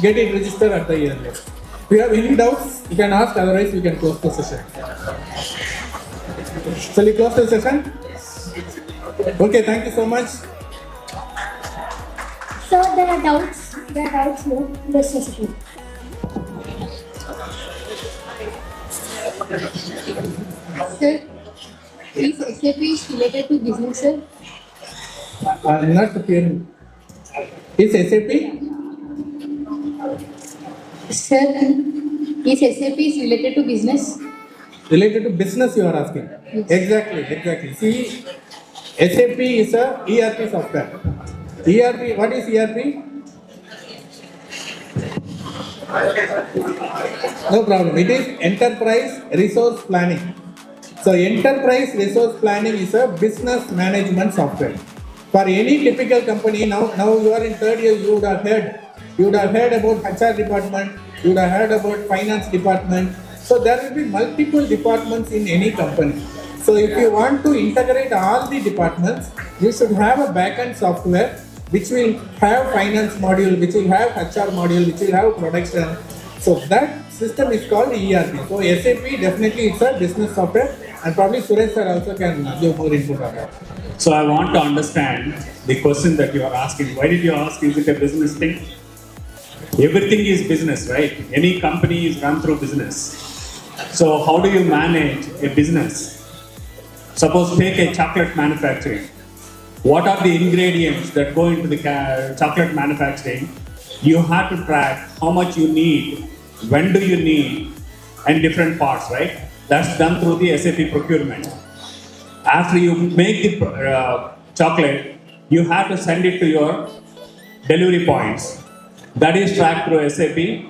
Speaker 12: get it registered at the earliest. If you have any doubts, you can ask, otherwise we can close the session. Shall we close the session? Okay, thank you so much.
Speaker 14: So there are doubts here in this session. Sir, is SAP related to business, sir?
Speaker 12: I'm not hearing. Is SAP?
Speaker 14: Sir, is SAP related to business?
Speaker 12: Related to business you are asking?
Speaker 14: Yes.
Speaker 12: Exactly. See, SAP is a ERP software. ERP, what is ERP? No problem. It is Enterprise Resource Planning. So Enterprise Resource Planning is a business management software. For any typical company, now you are in third year, you would have heard about HR department, you would have heard about finance department. So there will be multiple departments in any company. So if you want to integrate all the departments, you should have a backend software which will have finance module, which will have HR module, which will have production. So that system is called ERP. So SAP definitely is a business software, and probably Suresh sir also can give more input on that.
Speaker 11: So I want to understand the question that you are asking. Why did you ask, is it a business thing? Everything is business, right? Any company is run through business. So how do you manage a business? Suppose take a chocolate manufacturing. What are the ingredients that go into the chocolate manufacturing? You have to track how much you need, when do you need, and different parts, right? That's done through the SAP procurement. After you make the chocolate, you have to send it to your delivery points. That is tracked through SAP.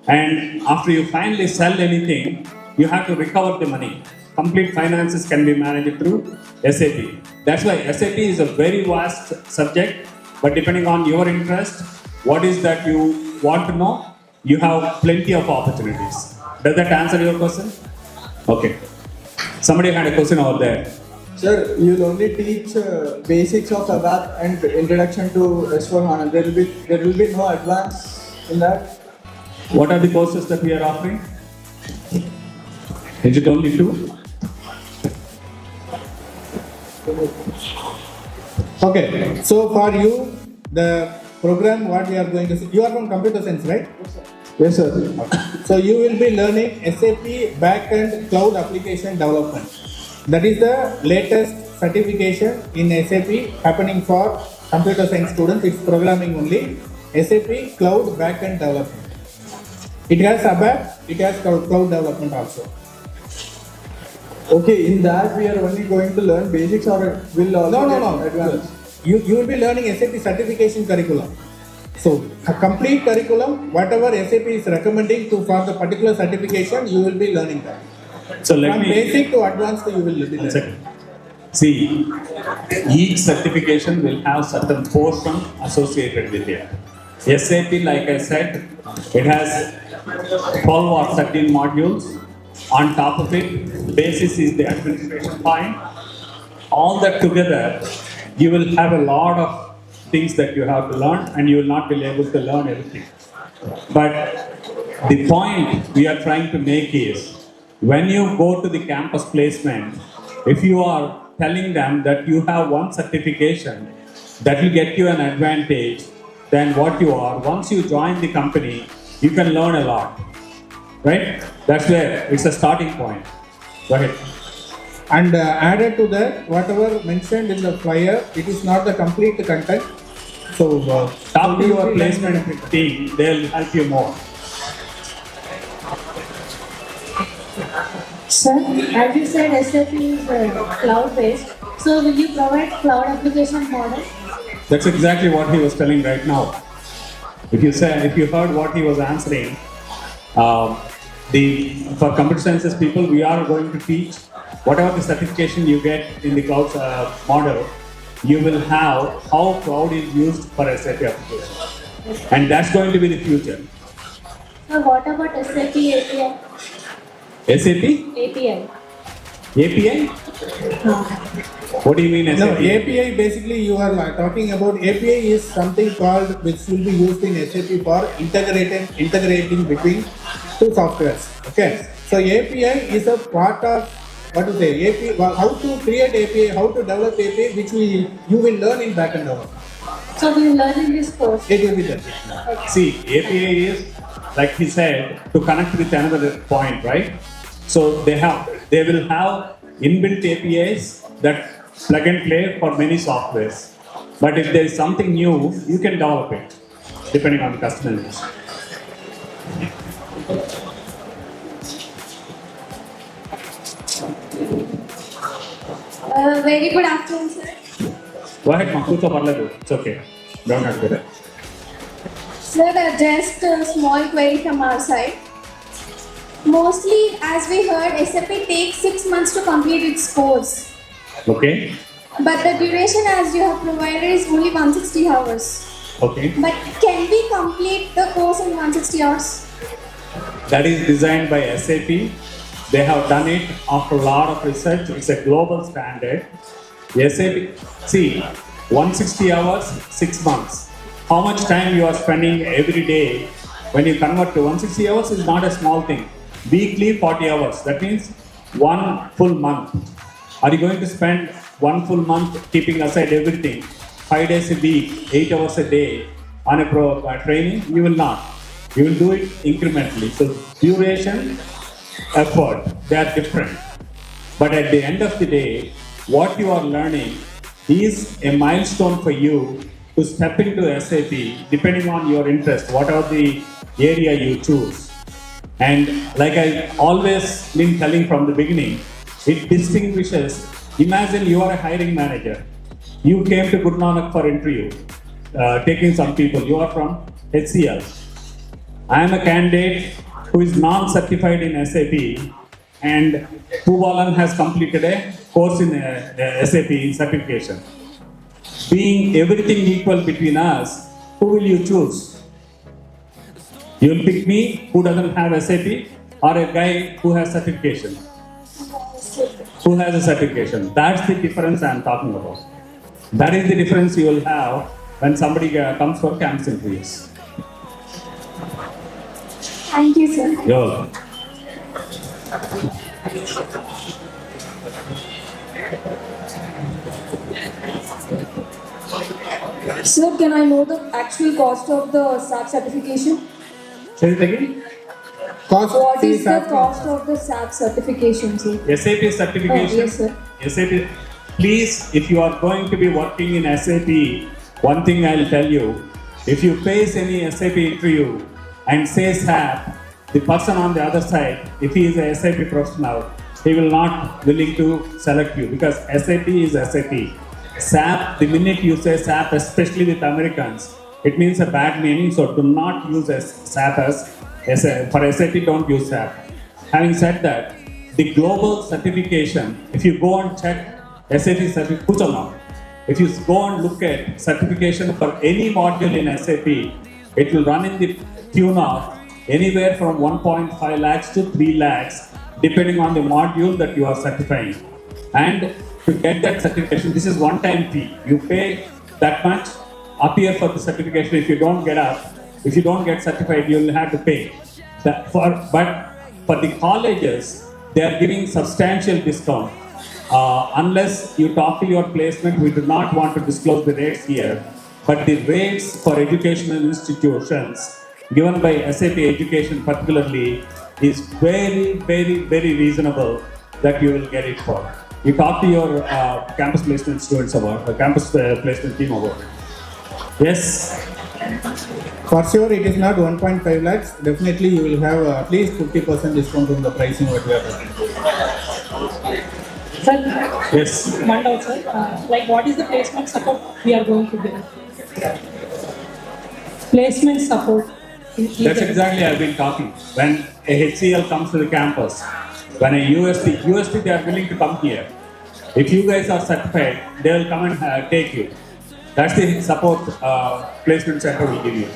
Speaker 11: And after you finally sell anything, you have to recover the money. Complete finances can be managed through SAP. That's why SAP is a very vast subject, but depending on your interest, what is that you want to know, you have plenty of opportunities. Does that answer your question? Okay. Somebody had a question over there.
Speaker 12: Sir, you will only teach basics of ABAP and introduction to S4HANA. There will be no advance in that.
Speaker 11: What are the courses that we are offering? Is it only 2?
Speaker 12: Okay, so for you, the program what we are going to see, you are from computer science, right? Yes, sir. Okay. So you will be learning SAP backend cloud application development. That is the latest certification in SAP happening for computer science students. It's programming only. SAP cloud backend development. It has ABAP, it has cloud development also. Okay, in that we are only going to learn basics or will also No. Advanced? You will be learning SAP certification curriculum. So a complete curriculum, whatever SAP is recommending to for the particular certification, you will be learning that.
Speaker 11: So
Speaker 12: From basic to advanced, you will be learning.
Speaker 11: See, each certification will have certain portion associated with it. SAP, like I said, it has 12 or 13 modules. On top of it, basis is the administration point. All that together, you will have a lot of things that you have to learn, and you will not be able to learn everything. But the point we are trying to make is, when you go to the campus placement, if you are telling them that you have one certification that will get you an advantage than what you are, once you join the company, you can learn a lot. Right? That's where it's a starting point.
Speaker 12: Go ahead. And added to that, whatever mentioned in the flyer, it is not the complete content. So,
Speaker 11: talk to your placement team, they'll help you more.
Speaker 14: Sir, as you said, SAP is cloud-based. So will you provide cloud application model?
Speaker 11: That's exactly what he was telling right now. If you heard what he was answering, for computer sciences people, we are going to teach whatever the certification you get in the cloud model, you will have how cloud is used for SAP application. And that's going to be the future.
Speaker 14: So what about SAP API?
Speaker 11: SAP?
Speaker 14: API.
Speaker 11: API? What do you mean SAP?
Speaker 12: No, API basically you are talking about. API is something called which will be used in SAP for integrating between two softwares. Okay. So API is a part of what to say API. Well, how to create API, how to develop API, which you will learn in backend development.
Speaker 14: So we will learn in this course.
Speaker 12: It will be there.
Speaker 14: Okay.
Speaker 11: See, API is, like he said, to connect with another point, right? So they will have inbuilt APIs that plug and play for many softwares. But if there is something new, you can develop it, depending on the customer needs.
Speaker 14: Very good afternoon, sir.
Speaker 11: Go ahead, Maqsood, it's okay. Don't have to.
Speaker 14: Sir, just a small query from our side. Mostly, as we heard, SAP takes 6 months to complete its course.
Speaker 11: Okay.
Speaker 14: But the duration as you have provided is only 160 hours.
Speaker 11: Okay.
Speaker 14: But can we complete the course in 160 hours?
Speaker 11: That is designed by SAP. They have done it after a lot of research. It's a global standard. SAP, see, 160 hours, 6 months. How much time you are spending every day when you convert to 160 hours is not a small thing. Weekly 40 hours, that means 1 full month. Are you going to spend 1 full month keeping aside everything, 5 days a week, 8 hours a day on a training? You will not. You will do it incrementally. So duration, effort, they are different. But at the end of the day, what you are learning is a milestone for you to step into SAP depending on your interest, whatever the area you choose. And like I always been telling from the beginning, it distinguishes. Imagine you are a hiring manager. You came to Guru Nanak for interview, taking some people. You are from HCL. I am a candidate who is non-certified in SAP, and Puvalan has completed a course in SAP certification. Being everything equal between us, who will you choose? You will pick me, who doesn't have SAP, or a guy who has certification? Who has a certification? That's the difference I am talking about. That is the difference you will have when somebody comes for campus interviews.
Speaker 14: Thank you, sir.
Speaker 11: You're welcome.
Speaker 15: Sir, can I know the actual cost of the SAP certification?
Speaker 11: Say it again.
Speaker 15: What is the cost of the SAP certification, sir?
Speaker 11: SAP certification.
Speaker 15: Yes, sir.
Speaker 11: SAP. Please, if you are going to be working in SAP, one thing I'll tell you: if you face any SAP interview and say SAP, the person on the other side, if he is a SAP professional, he will not willing to select you because SAP is SAP. SAP, the minute you say SAP, especially with Americans, it means a bad meaning, so do not use SAP for SAP, don't use SAP. Having said that, the global certification, if you go and check SAP certification, if you go and look at certification for any module in SAP, it will run in the tune of anywhere from 1.5 lakhs to 3 lakhs, depending on the module that you are certifying. And to get that certification, this is one-time fee. You pay that much, appear for the certification. If you don't get certified, you will have to pay. But for the colleges, they are giving substantial discount. Unless you talk to your placement, we do not want to disclose the rates here. But the rates for educational institutions given by SAP Education particularly is very, very, very reasonable. that you will get it for. You talk to your campus placement students about the campus placement team about it. Yes.
Speaker 12: For sure, it is not 1.5 lakhs. Definitely, you will have at least 50% discount on the pricing what we are doing.
Speaker 16: Sir,
Speaker 11: Yes.
Speaker 16: one doubt, sir. Like, what is the placement support we are going to give? Placement support.
Speaker 11: That's exactly I've been talking. When a HCL comes to the campus, when a UST they are willing to come here. If you guys are certified, they will come and take you. That's the support placement center will give you.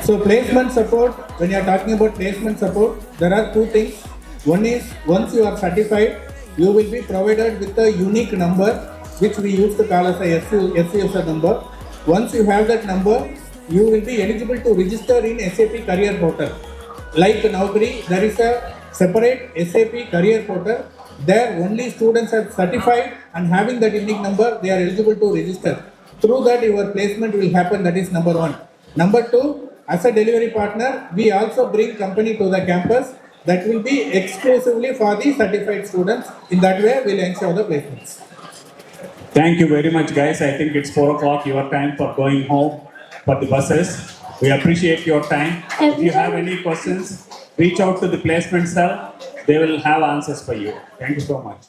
Speaker 12: So placement support, when you are talking about placement support, there are two things. One is, once you are certified, you will be provided with a unique number, which we used to call as a SCSR number. Once you have that number, you will be eligible to register in SAP Career Portal. Like Naukri, there is a separate SAP Career Portal. There only students are certified and having that unique number, they are eligible to register. Through that, your placement will happen. That is number one. Number two, as a delivery partner, we also bring company to the campus that will be exclusively for the certified students. In that way, we'll ensure the placements.
Speaker 11: Thank you very much, guys. I think it's 4 o'clock your time for going home for the buses. We appreciate your time. If you have any questions, reach out to the placement cell. They will have answers for you. Thank you so much.